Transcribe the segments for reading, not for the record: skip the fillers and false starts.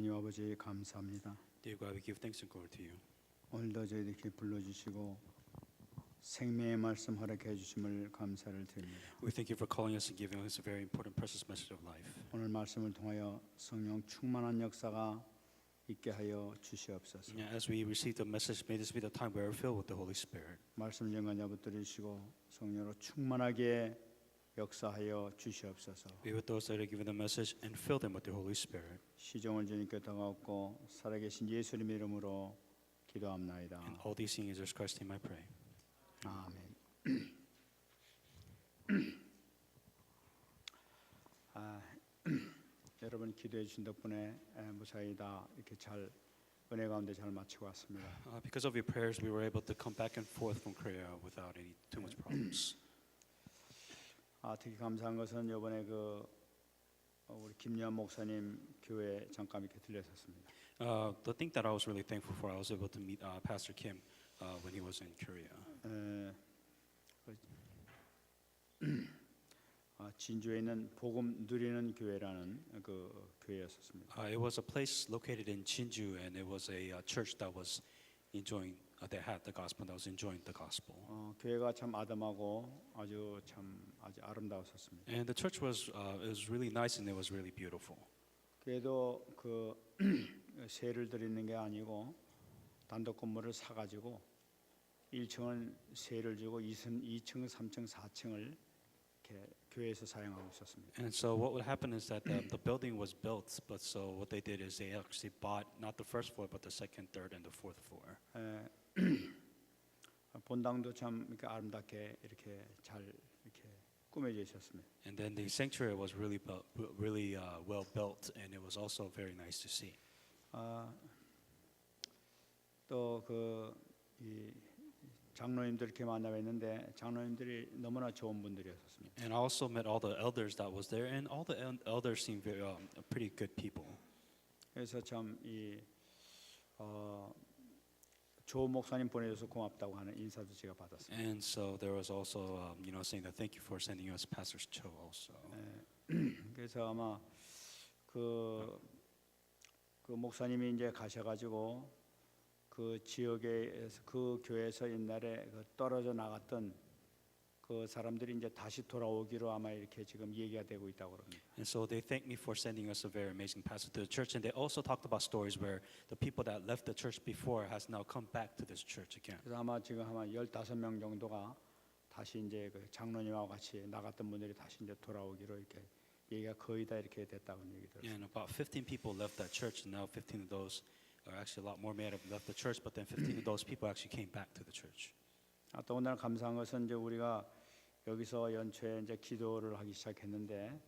하나님 아버지 감사합니다. Dear God, we give thanks and glory to you. 오늘도 저희들께 불러주시고 생명의 말씀 허락해 주심을 감사를 드립니다. We thank you for calling us and giving us a very important, precious message of life. 오늘 말씀을 통하여 성령 충만한 역사가 있게 하여 주시옵소서. As we receive the message, may this be the time where we're filled with the Holy Spirit. 말씀 영광 붙들으시고 성령으로 충만하게 역사하여 주시옵소서. Be with those that are given the message and fill them with the Holy Spirit. 시종을 주님께 다가옵고 살아계신 예수님 이름으로 기도합나이다. And all these things in Jesus Christ's name I pray. 아멘. 여러분 기도해 주신 덕분에 무사히 다 이렇게 잘 은혜 가운데 잘 마치고 왔습니다. Because of your prayers, we were able to come back and forth from Korea without any too much problems. 특히 감사한 것은 이번에 우리 김여한 목사님 교회 잠깐 이렇게 들렸었습니다. The thing that I was really thankful for, I was able to meet Pastor Kim when he was in Korea. 진주에 있는 복음 누리는 교회라는 그 교회였었습니다. It was a place located in Jinju, and it was a church that was enjoying. They had the gospel. That was enjoying the gospel. 교회가 참 아담하고 아주 아름다웠었습니다. And the church was it was really nice and it was really beautiful. 그래도 세를 드리는 게 아니고 단독 건물을 사 가지고 1층은 세를 주고 2층, 3층, 4층을 이렇게 교회에서 사용하고 있었습니다. And so what would happen is that the building was built, but so what they did is they actually bought not the first floor, but the second, third, and the fourth floor. 본당도 참 이렇게 아름답게 이렇게 잘 이렇게 꾸며져 있었습니다. And then the sanctuary was really well built, and it was also very nice to see. 또 이 장로님들 이렇게 만나뵀는데 장로님들이 너무나 좋은 분들이었습니다. And I also met all the elders that was there, and all the elders seemed very pretty good people. 그래서 참 조 목사님 보내줘서 고맙다고 하는 인사도 제가 받았습니다. And so there was also saying that thank you for sending us Pastor Cho also. 그래서 아마 그 목사님이 이제 가셔가지고 그 지역에서 그 교회에서 옛날에 떨어져 나갔던 그 사람들이 이제 다시 돌아오기로 아마 이렇게 지금 얘기가 되고 있다고 그럽니다. And so they thanked me for sending us a very amazing pastor to the church, and they also talked about stories where the people that left the church before has now come back to this church again. 그래서 아마 지금 15명 정도가 다시 이제 그 장로님하고 같이 나갔던 분들이 다시 이제 돌아오기로 이렇게 얘기가 거의 다 이렇게 됐다고 얘기 들었습니다. And about 15 people left that church, and now 15 of those, or actually a lot more may have left the church, but then 15 of those people actually came back to the church. 또 오늘 감사한 것은 이제 우리가 여기서 연초에 이제 기도를 하기 시작했는데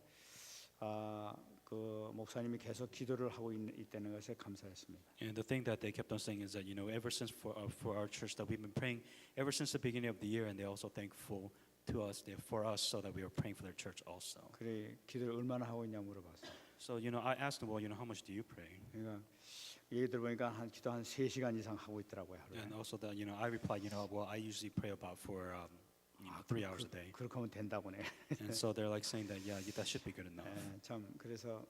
그 목사님이 계속 기도를 하고 있다는 것에 감사했습니다. And the thing that they kept on saying is that ever since for our church that we've been praying ever since the beginning of the year, and they're also thankful to us for us so that we are praying for their church also. 그래 기도를 얼마나 하고 있냐 물어봤어요. So I asked them, well, how much do you pray? 그러니까 얘기 들어보니까 기도 한 3시간 이상 하고 있더라고요. 하루에. And also that I replied, well, I usually pray about for 3 hours a day. 그렇게 하면 된다고네. And so they're like saying that that should be good enough. 참 그래서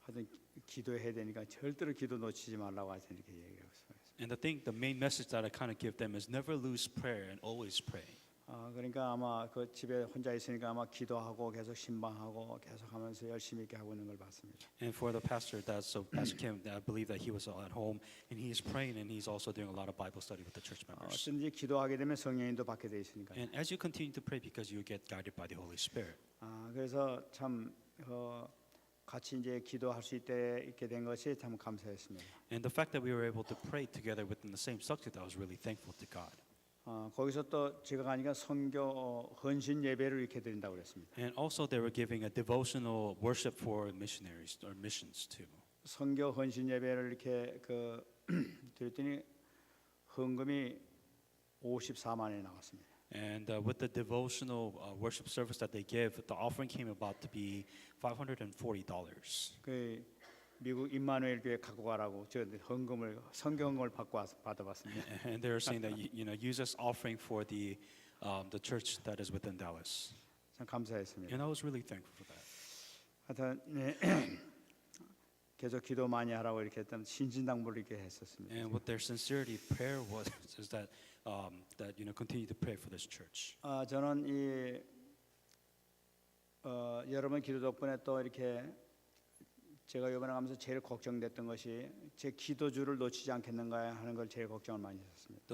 하여튼 기도해야 되니까 절대로 기도 놓치지 말라고 하여튼 이렇게 얘기하고 있어요. And the main message that I kind of give them is never lose prayer and always pray. 그러니까 아마 그 집에 혼자 있으니까 아마 기도하고 계속 신방하고 계속 하면서 열심히 이렇게 하고 있는 걸 봤습니다. And for the pastor, Pastor Kim, I believe that he was at home and he is praying and he's also doing a lot of Bible study with the church members. 어떤지 기도하게 되면 성령님도 받게 돼 있으니까. And as you continue to pray, because you get guided by the Holy Spirit. 그래서 참 같이 이제 기도할 수 있게 된 것이 참 감사했습니다. And the fact that we were able to pray together within the same subject, I was really thankful to God. 거기서 또 제가 가니까 선교 헌신 예배를 이렇게 드린다고 그랬습니다. And also they were giving a devotional worship for missionaries or missions too. 선교 헌신 예배를 이렇게 드렸더니 헌금이 54만 원이 나왔습니다. And with the devotional worship service that they give, the offering came about to be $540. 그 미국 임마누엘 교회 갖고 가라고 저 선교 헌금을 받아봤습니다. And they're saying that use this offering for the church that is within Dallas. 참 감사했습니다. And I was really thankful for that. 하여튼 계속 기도 많이 하라고 이렇게 했던 신신당부를 이렇게 했었습니다. And what their sincerity prayer was is that continue to pray for this church. 저는 여러분 기도 덕분에 또 이렇게 제가 이번에 가면서 제일 걱정됐던 것이 제 기도주를 놓치지 않겠는가 하는 걸 제일 걱정을 많이 했습니다.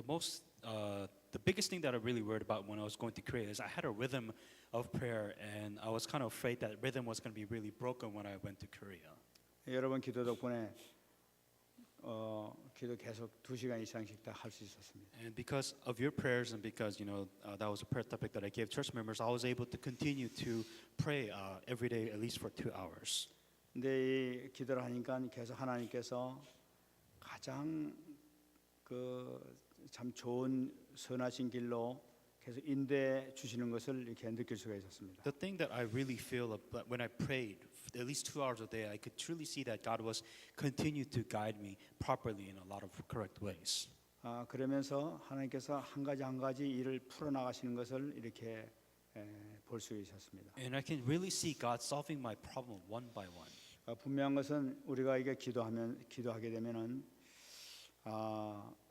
The biggest thing that I really worried about when I was going to Korea is I had a rhythm of prayer, and I was kind of afraid that rhythm was going to be really broken when I went to Korea. 여러분 기도 덕분에 기도 계속 2시간 이상씩 다 할 수 있었습니다. And because of your prayers, and because that was a prayer topic that I gave church members, I was able to continue to pray every day at least for 2 hours. 근데 이 기도를 하니까 계속 하나님께서 가장 참 좋은 선하신 길로 계속 인도해 주시는 것을 이렇게 느낄 수가 있었습니다. The thing that I really feel when I prayed at least 2 hours a day, I could truly see that God was continue to guide me properly in a lot of correct ways. 그러면서 하나님께서 한 가지 일을 풀어 나가시는 것을 이렇게 볼 수 있었습니다. And I can really see God solving my problem one by one. 분명한 것은 우리가 이게 기도하게 되면은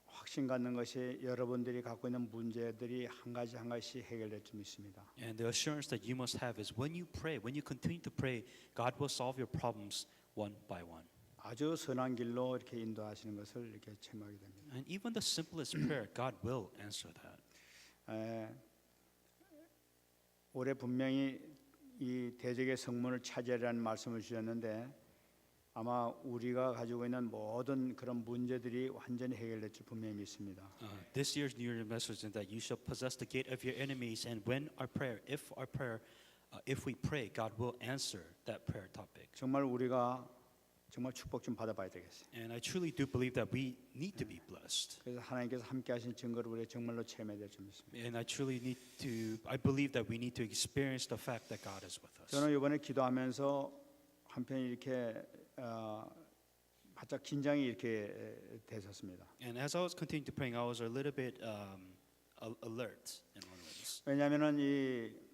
확신 갖는 것이 여러분들이 갖고 있는 문제들이 한 가지씩 해결될 줄 믿습니다. And the assurance that you must have is when you pray, when you continue to pray, God will solve your problems one by one. 아주 선한 길로 이렇게 인도하시는 것을 이렇게 체험하게 됩니다. And even the simplest prayer, God will answer that. 올해 분명히 이 대적의 성문을 차지하라는 말씀을 주셨는데 아마 우리가 가지고 있는 모든 그런 문제들이 완전히 해결될 줄 분명히 믿습니다. This year's New Year message is that you shall possess the gate of your enemies, and when if we pray, God will answer that prayer topic. 정말 우리가 정말 축복 좀 받아봐야 되겠어요. And I truly do believe that we need to be blessed. 그래서 하나님께서 함께하신 증거를 우리가 정말로 체험해야 될 줄 믿습니다. And I believe that we need to experience the fact that God is with us. 저는 이번에 기도하면서 한편 이렇게 바짝 긴장이 이렇게 됐었습니다. And as I was continuing to praying, I was a little bit alert in one ways. 왜냐하면은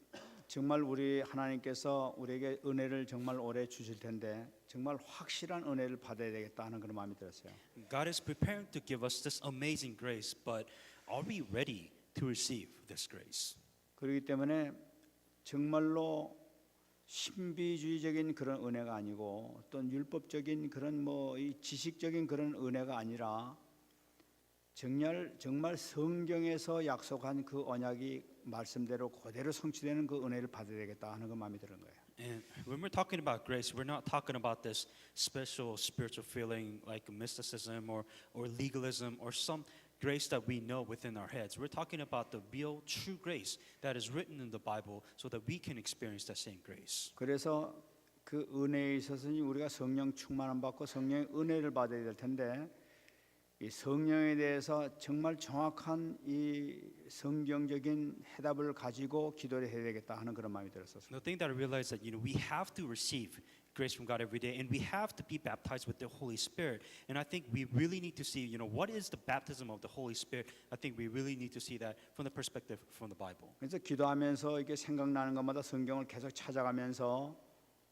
정말 우리 하나님께서 우리에게 은혜를 정말 오래 주실 텐데 정말 확실한 은혜를 받아야 되겠다 하는 그런 마음이 들었어요. God is preparing to give us this amazing grace, but are we ready to receive this grace? 그렇기 때문에 정말로 신비주의적인 그런 은혜가 아니고 또 율법적인 그런 이 지식적인 그런 은혜가 아니라 정말 성경에서 약속한 그 언약이 말씀대로 그대로 성취되는 그 은혜를 받아야 되겠다 하는 그 마음이 드는 거예요. And when we're talking about grace, we're not talking about this special spiritual feeling like mysticism or legalism or some grace that we know within our heads. We're talking about the real, true grace that is written in the Bible so that we can experience that same grace. 그래서 그 은혜에 있어서는 우리가 성령 충만함 받고 성령의 은혜를 받아야 될 텐데 이 성령에 대해서 정말 정확한 이 성경적인 해답을 가지고 기도를 해야 되겠다 하는 그런 마음이 들었었어요. The thing that I realized that we have to receive grace from God every day, and we have to be baptized with the Holy Spirit. And I think we really need to see, what is the baptism of the Holy Spirit? I think we really need to see that from the perspective from the Bible. 그래서 기도하면서 이게 생각나는 것마다 성경을 계속 찾아가면서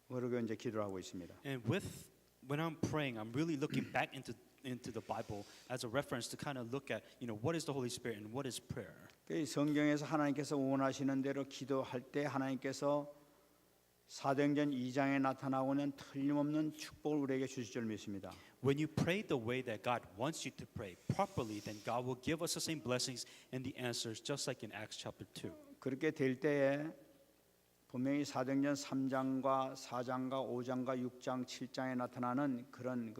그러고 이제 기도를 하고 있습니다. And when I'm praying, I'm really looking back into the Bible as a reference to kind of look at, what is the Holy Spirit and what is prayer. 성경에서 하나님께서 원하시는 대로 기도할 때 하나님께서 사도행전 2장에 나타나고는 틀림없는 축복을 우리에게 주실 줄 믿습니다. When you pray the way that God wants you to pray properly, then God will give us the same blessings and the answers, just like in Acts chapter 2. 그렇게 될 때에 분명히 사도행전 3장과 4장과 5장과 6장, 7장에 나타나는 그런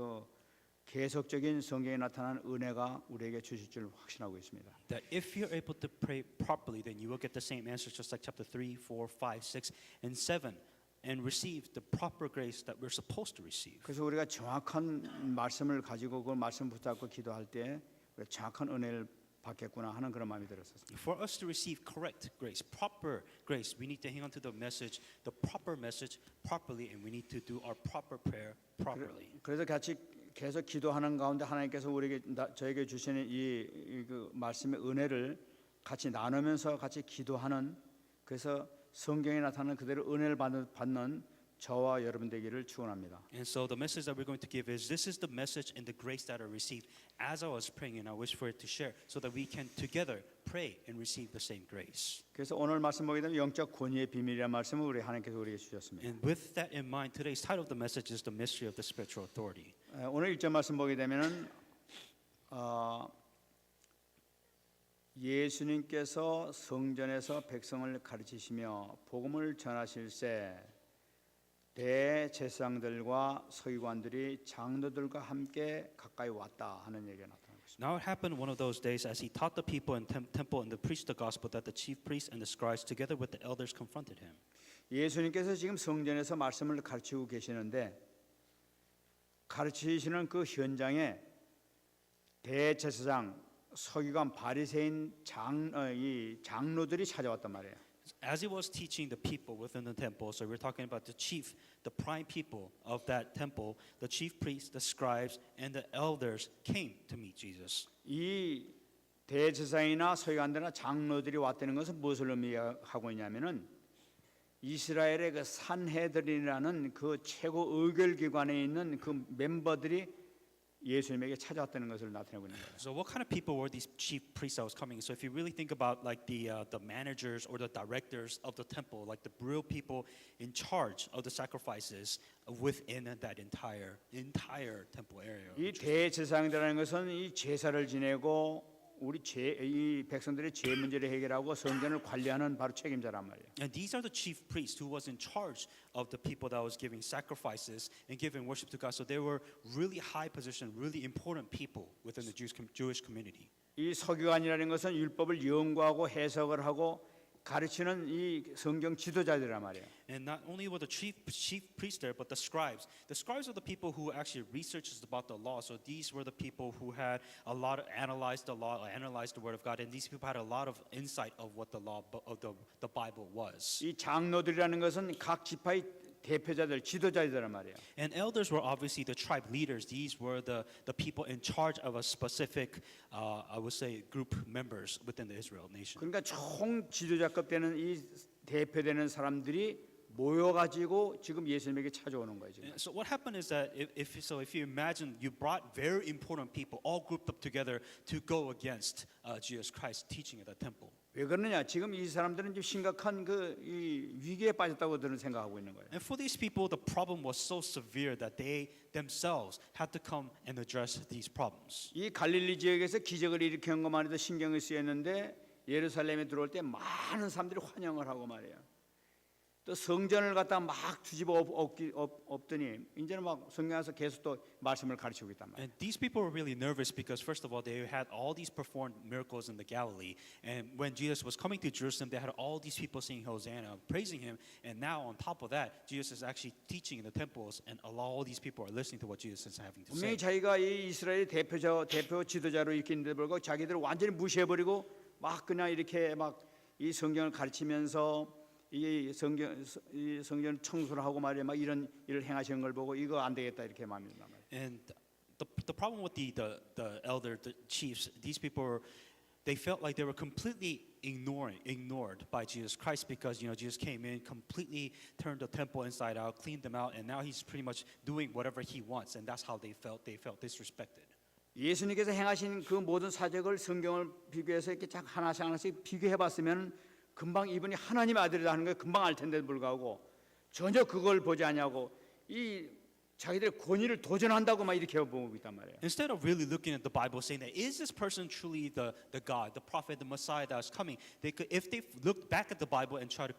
계속적인 성경에 나타나는 은혜가 우리에게 주실 줄 확신하고 있습니다. That if you're able to pray properly, then you will get the same answers, just like chapter 3, 4, 5, 6, and 7, and receive the proper grace that we're supposed to receive. 그래서 우리가 정확한 말씀을 가지고 그 말씀 붙잡고 기도할 때 우리가 정확한 은혜를 받겠구나 하는 그런 마음이 들었었습니다. For us to receive correct grace, proper grace, we need to hang on to the proper message properly, and we need to do our proper prayer properly. 그래서 같이 계속 기도하는 가운데 하나님께서 저에게 주시는 그 말씀의 은혜를 같이 나누면서 같이 기도하는, 그래서 성경에 나타나는 그대로 은혜를 받는 저와 여러분 되기를 축원합니다. And so the message that we're going to give is this is the message and the grace that I received as I was praying, and I wish for it to share so that we can together pray and receive the same grace. 그래서 오늘 말씀 보게 되면 영적 권위의 비밀이라는 말씀을 우리 하나님께서 우리에게 주셨습니다. And with that in mind, today's title of the message is the mystery of the spiritual authority. 오늘 1절 말씀 보게 되면은 예수님께서 성전에서 백성을 가르치시며 복음을 전하실새 대제사장들과 서기관들이 장로들과 함께 가까이 왔다 하는 얘기가 나타나고 있습니다. Now it happened one of those days as he taught the people in temple and preached the gospel that the chief priests and the scribes together with the elders confronted him. 예수님께서 지금 성전에서 말씀을 가르치고 계시는데 가르치시는 그 현장에 대제사장, 서기관, 바리새인 장로들이 찾아왔단 말이에요. As he was teaching the people within the temple, so we're talking about the chief, the prime people of that temple, the chief priests, the scribes, and the elders came to meet Jesus. 이 대제사장이나 서기관들이나 장로들이 왔다는 것은 무엇을 의미하고 있냐면은 이스라엘의 그 산헤드린이라는 그 최고 의결기관에 있는 그 멤버들이 예수님에게 찾아왔다는 것을 나타내고 있는 거예요. So what kind of people were these chief priests that was coming? So if you really think about like the managers or the directors of the temple, like the real people in charge of the sacrifices within that entire temple area. 이 대제사장이라는 것은 이 제사를 지내고 우리 이 백성들의 죄 문제를 해결하고 성전을 관리하는 바로 책임자란 말이에요. And these are the chief priests who was in charge of the people that was giving sacrifices and giving worship to God. So they were really high position, really important people within the Jewish community. 이 서기관이라는 것은 율법을 연구하고 해석을 하고 가르치는 이 성경 지도자들이란 말이에요. And not only were the chief priests there, but the scribes. The scribes are the people who actually researched about the law. So these were the people who had a lot of analyzed the law, analyzed the word of God, and these people had a lot of insight of what the law of the Bible was. 이 장로들이라는 것은 각 지파의 대표자들, 지도자들이란 말이에요. And elders were obviously the tribe leaders. These were the people in charge of a specific, I would say, group members within the Israel nation. 그러니까 총 지도자급 되는 이 대표되는 사람들이 모여가지고 지금 예수님에게 찾아오는 거예요. 지금. And so what happened is that if you imagine you brought very important people all grouped up together to go against Jesus Christ teaching at the temple. 왜 그러느냐? 지금 이 사람들은 지금 심각한 이 위기에 빠졌다고 저는 생각하고 있는 거예요. And for these people, the problem was so severe that they themselves had to come and address these problems. 이 갈릴리 지역에서 기적을 일으키는 것만 해도 신경이 쓰였는데 예루살렘에 들어올 때 많은 사람들이 환영을 하고 말이에요. 또 성전을 갖다 막 뒤집어 엎더니 이제는 막 성경에서 계속 또 말씀을 가르치고 있단 말이에요. And these people were really nervous because first of all, they had all these performed miracles in the Galilee. And when Jesus was coming to Jerusalem, they had all these people singing Hosanna, praising him. And now on top of that, Jesus is actually teaching in the temples, and all these people are listening to what Jesus is having to say. 분명히 자기가 이 이스라엘 대표 지도자로 있기인데 불구하고 자기들을 완전히 무시해버리고 막 그냥 이렇게 막 이 성경을 가르치면서 이 성전 청소를 하고 말이야 막 이런 일을 행하시는 걸 보고 이거 안 되겠다 이렇게 마음이 든단 말이에요. And the problem with the chiefs, these people were, they felt like they were completely ignored by Jesus Christ because Jesus came in, completely turned the temple inside out, cleaned them out, and now he's pretty much doing whatever he wants, and that's how they felt. They felt disrespected. 예수님께서 행하신 그 모든 사적을 성경을 비교해서 이렇게 하나씩 비교해봤으면 금방 이분이 하나님의 아들이다 하는 걸 금방 알 텐데 불구하고 전혀 그걸 보지 않냐고 이 자기들의 권위를 도전한다고 막 이렇게 보고 있단 말이에요. Instead of really looking at the Bible, saying that is this person truly the God, the prophet, the Messiah that is coming, they could, if they looked back at the Bible and try to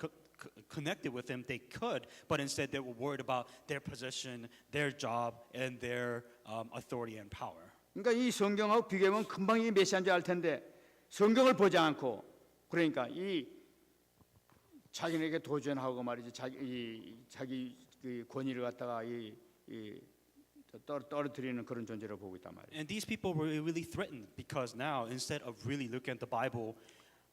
connect it with him, they could. But instead, they were worried about their position, their job, and their authority and power. 그러니까 이 성경하고 비교하면 금방 이 메시아인지 알 텐데 성경을 보지 않고 그러니까 이 자기에게 도전하고 말이지 자기 그 권위를 갖다가 떨어뜨리는 그런 존재로 보고 있단 말이에요. And these people were really threatened because now instead of really looking at the Bible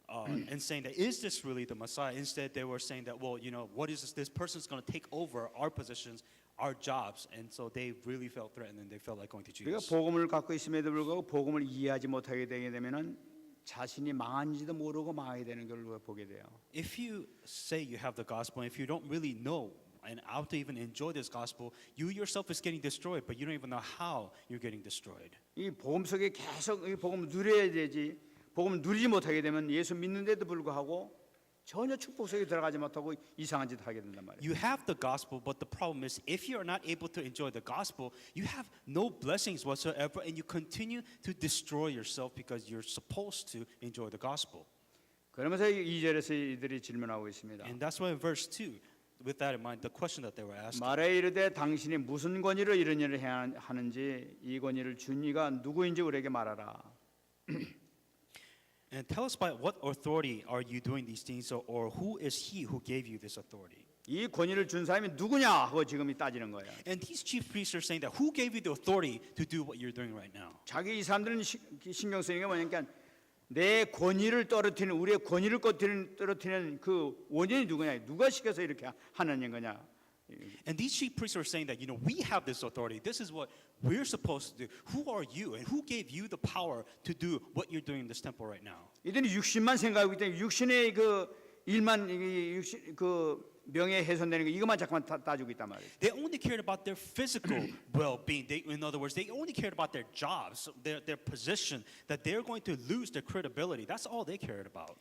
and saying that is this really the Messiah, instead they were saying that what is this person's going to take over our positions, our jobs, and so they really felt threatened and they felt like going to 우리가 Jesus. 복음을 갖고 있음에도 불구하고 복음을 이해하지 못하게 되게 되면은 자신이 망한지도 모르고 망하게 되는 걸 보게 돼요. If you say you have the gospel, if you don't really know and how to even enjoy this gospel, you yourself is getting destroyed, but you don't even know how you're getting destroyed. 이 복음 속에 계속 이 복음 누려야 되지. 복음 누리지 못하게 되면 예수 믿는데도 불구하고 전혀 축복 속에 들어가지 못하고 이상한 짓 하게 된단 말이에요. You have the gospel, but the problem is if you are not able to enjoy the gospel, you have no blessings whatsoever, and you continue to destroy yourself because you're supposed to enjoy the gospel. 그러면서 2절에서 이들이 질문하고 있습니다. And that's why in verse 2, with that in mind, the question that they were asking. 말에 이르되 당신이 무슨 권위로 이런 일을 해야 하는지 이 권위를 준 이가 누구인지 우리에게 말하라. And tell us by what authority are you doing these things, or who is he who gave you this authority? 이 권위를 준 사람이 누구냐 하고 지금 따지는 거예요. And these chief priests are saying that who gave you the authority to do what you're doing right now? 자기 이 사람들은 신경 쓰는 게 뭐냐니까 내 권위를 떨어뜨리는 우리의 권위를 떨어뜨리는 그 원인이 누구냐? 누가 시켜서 이렇게 하는 거냐? And these chief priests are saying that, we have this authority. This is what we're supposed to do. Who are you? And who gave you the power to do what you're doing in this temple right now? 이들이 육신만 생각하고 있기 때문에 육신의 그 일만 육신 그 명예 훼손되는 거 이것만 자꾸만 따지고 있단 말이에요. They only cared about their physical well-being. In other words, they only cared about their jobs, their position, that they're going to lose their credibility. That's all they cared about.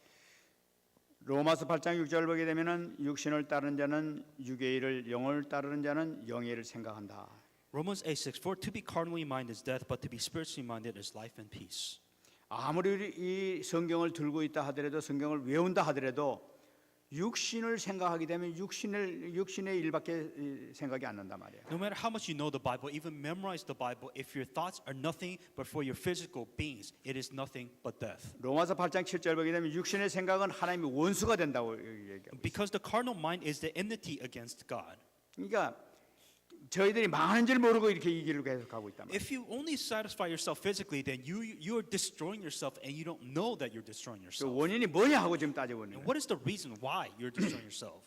로마서 8장 6절 보게 되면은 육신을 따르는 자는 육의 일을 영을 따르는 자는 영의 일을 생각한다. Romans 8:6. For to be carnally minded is death, but to be spiritually minded is life and peace. 아무리 이 성경을 들고 있다 하더라도 성경을 외운다 하더라도 육신을 생각하게 되면 육신의 일밖에 생각이 안 난단 말이에요. No matter how much you know the Bible, even memorize the Bible, if your thoughts are nothing but for your physical beings, it is nothing but death. 로마서 8장 7절 보게 되면 육신의 생각은 하나님의 원수가 된다고 얘기하고 있어요. Because the carnal mind is the enmity against God. 그러니까 저희들이 망하는 줄 모르고 이렇게 이 길을 계속 가고 있단 말이에요. If you only satisfy yourself physically, then you are destroying yourself, and you don't know that you're destroying 그 yourself. 원인이 뭐냐 하고 지금 따져보는 And 거예요. what is the reason why you're destroying yourself?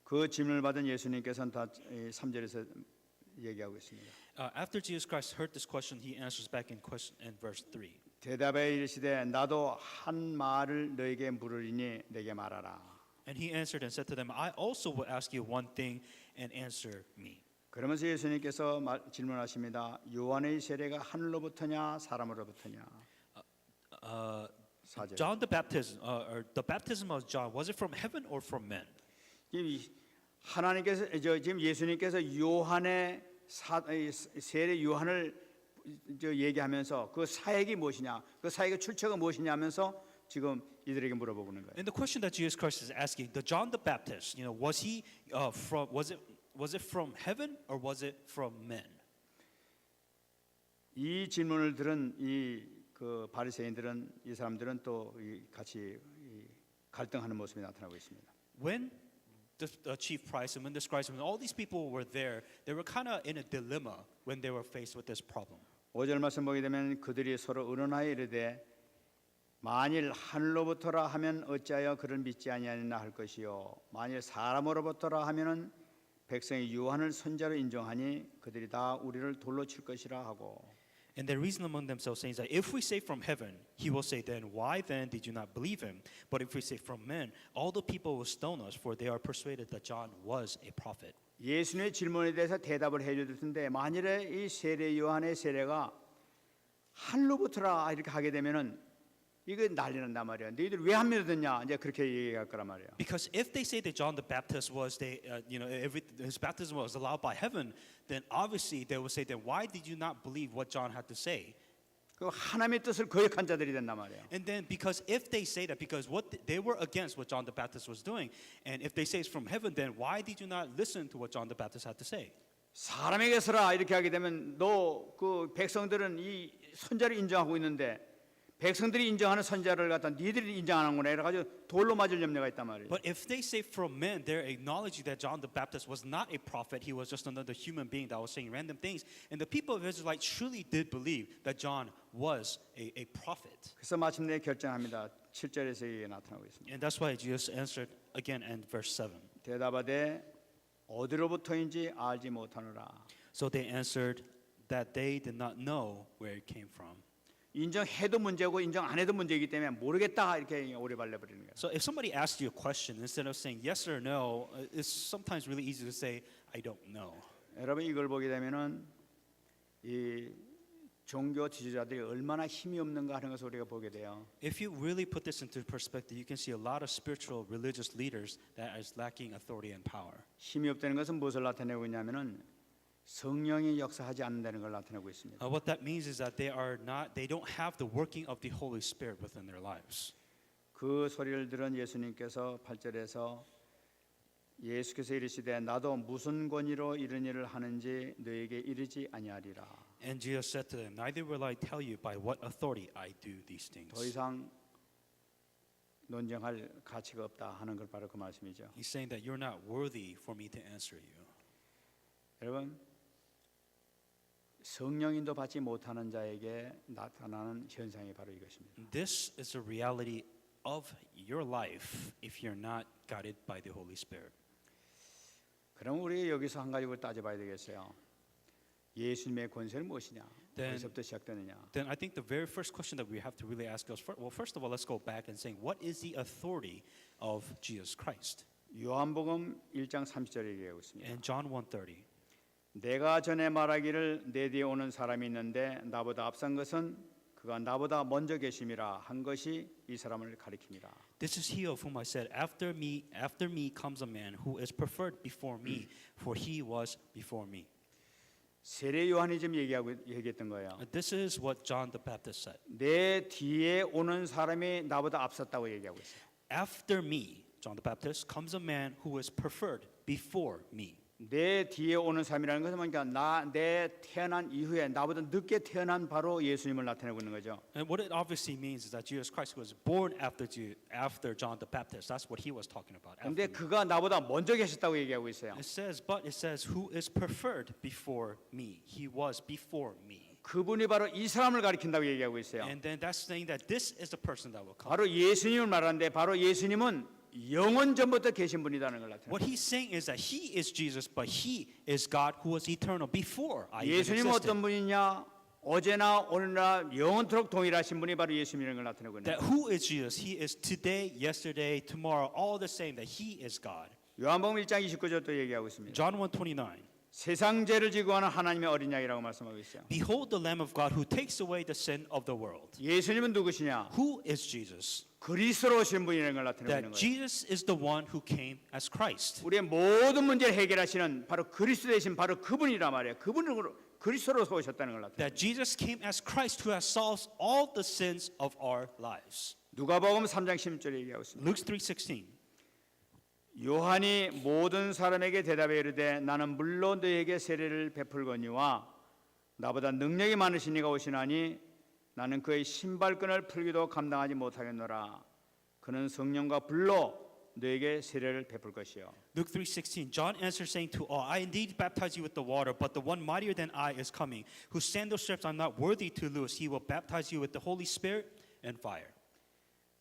그 질문을 받은 예수님께서는 다 3절에서 얘기하고 있습니다. After Jesus Christ heard this question, he answers back in verse 3. 대답하여 이르시되 나도 한 말을 너에게 물으리니 내게 말하라. And he answered and said to them, I also will ask you one thing, and answer me. 그러면서 예수님께서 질문하십니다. 요한의 세례가 하늘로부터냐 사람으로부터냐? 4절. John the Baptist, or the baptism of John, was it from heaven or from men? 하나님께서 지금 예수님께서 요한의 세례 요한을 얘기하면서 그 사역이 무엇이냐, 그 사역의 출처가 무엇이냐 하면서 지금 이들에게 물어보고 있는 거예요. And the question that Jesus Christ is asking, the John the Baptist, was he was it from heaven or was it from men? 이 질문을 들은 그 바리새인들은 이 사람들은 또 같이 갈등하는 모습이 나타나고 있습니다. When the chief priests and when the scribes, when all these people were there, they were kind of in a dilemma when they were faced with this problem. 5절 말씀 보게 되면 그들이 서로 의논하여 이르되 만일 하늘로부터라 하면 어찌하여 그를 믿지 아니하느냐 할 것이요 만일 사람으로부터라 하면은 백성이 요한을 선자로 인정하니 그들이 다 우리를 돌로 칠 것이라 하고. And they reasoned among themselves, saying that if we say from heaven, he will say, then why then did you not believe him? But if we say from men, all the people will stone us, for they are persuaded that John was a prophet. 예수님의 질문에 대해서 대답을 해줄 텐데 만일에 이 세례 요한의 세례가 하늘로부터라 이렇게 하게 되면은 이거 난리 난단 말이야. 너희들 왜 안 믿었냐? 이제 그렇게 얘기할 거란 말이야. Because if they say that John the Baptist was, his baptism was allowed by heaven, then obviously they will say, then why did you not believe what John had to say? 그 하나님의 뜻을 거역한 자들이 된단 말이야. And then because if they say that, because they were against what John the Baptist was doing, and if they say it's from heaven, then why did you not listen to what John the Baptist had to say? 사람에게서라 이렇게 하게 되면 너 그 백성들은 이 선자를 인정하고 있는데 백성들이 인정하는 선자를 갖다 니들이 인정 안 하는구나 이래가지고 돌로 맞을 염려가 있단 말이에요. But if they say from men, they're acknowledging that John the Baptist was not a prophet. He was just another human being that was saying random things. And the people of Israel truly did believe that John was a prophet. 그래서 마침내 결정합니다. 7절에서 이게 나타나고 있습니다. And that's why Jesus answered again in verse 7. 대답하되 어디로부터인지 알지 못하노라. So they answered that they did not know where it came from. 인정해도 문제고 인정 안 해도 문제이기 때문에 모르겠다 이렇게 오래 발려버리는 거예요. So if somebody asks you a question, instead of saying yes or no, it's sometimes really easy to say, I don't know. 여러분 이걸 보게 되면은 이 종교 지도자들이 얼마나 힘이 없는가 하는 것을 우리가 보게 돼요. If you really put this into perspective, you can see a lot of spiritual religious leaders that is lacking authority and power. 힘이 없다는 것은 무엇을 나타내고 있냐면은 성령이 역사하지 않는다는 걸 나타내고 있습니다. What that means is that they don't have the working of the Holy Spirit within their lives. 그 소리를 들은 예수님께서 8절에서 예수께서 이르시되 나도 무슨 권위로 이런 일을 하는지 너에게 이르지 아니하리라. And Jesus said to them, Neither will I tell you by what authority I do these things. 더 이상 논쟁할 가치가 없다 하는 걸 바로 그 말씀이죠. He's saying that you're not worthy for me to answer you. 여러분 성령인도 받지 못하는 자에게 나타나는 현상이 바로 이것입니다. This is a reality of your life if you're not guided by the Holy Spirit. 그럼 우리 여기서 한 가지 따져봐야 되겠어요. 예수님의 권세는 무엇이냐? 어디서부터 시작되느냐? Then I think the very first question that we have to really ask us, well, first of all, let's go back and saying, what is the authority of Jesus Christ? 요한복음 1장 30절에 얘기하고 있습니다. In John 1:30, 내가 전에 말하기를 내 뒤에 오는 사람이 있는데 나보다 앞선 것은 그가 나보다 먼저 계심이라 한 것이 이 사람을 가리킵니다. This is he of whom I said, after me comes a man who is preferred before me, for he was before me. 세례 요한이 지금 얘기했던 거예요. This is what John the Baptist said. 내 뒤에 오는 사람이 나보다 앞섰다고 얘기하고 있어요. After me, John the Baptist, comes a man who is preferred before me. 내 뒤에 오는 사람이라는 것은 그러니까 내 태어난 이후에 나보다 늦게 태어난 바로 예수님을 나타내고 있는 거죠. And what it obviously means is that Jesus Christ was born after John the Baptist. That's what he was talking about. 근데 after me. 그가 나보다 먼저 계셨다고 얘기하고 있어요. It says, who is preferred before me? He was before me. 그분이 바로 이 사람을 가리킨다고 얘기하고 있어요. And then that's saying that this is the person that will come. 바로 예수님을 말하는데 바로 예수님은 영원 전부터 계신 분이라는 걸 나타내요. What he's saying is that he is Jesus, but he is God who was eternal before I even 예수님은 existed. 어떤 분이냐? 어제나 오늘나 영원토록 동일하신 분이 바로 예수님이라는 걸 나타내고 있는 That 거예요. who is Jesus? He is today, yesterday, tomorrow, all the same. That he is God. 요한복음 1장 29절도 얘기하고 있습니다. John 1:29. 세상 죄를 지고 하는 하나님의 어린 양이라고 말씀하고 있어요. Behold the Lamb of God who takes away the sin of the world. 예수님은 누구시냐? Who is Jesus? 그리스도로 오신 분이라는 걸 나타내고 있는 That 거예요. Jesus is the one who came as Christ. 우리의 모든 문제를 해결하시는 바로 그리스도 되신 바로 그분이란 말이에요. 그분으로 그리스도로 오셨다는 걸 나타내요. That Jesus came as Christ who has solved all the sins of our lives. 누가복음 3장 16절에 얘기하고 있습니다. Luke 3:16. 요한이 모든 사람에게 대답해 이르되 나는 물론 너에게 세례를 베풀거니와 나보다 능력이 많으신 이가 오시나니 나는 그의 신발끈을 풀기도 감당하지 못하겠노라. 그는 성령과 불로 너에게 세례를 베풀 것이요. Luke 3:16. John answered saying to all, I indeed baptize you with the water, but the one mightier than I is coming, whose sandal straps I'm not worthy to loose. He will baptize you with the Holy Spirit and fire.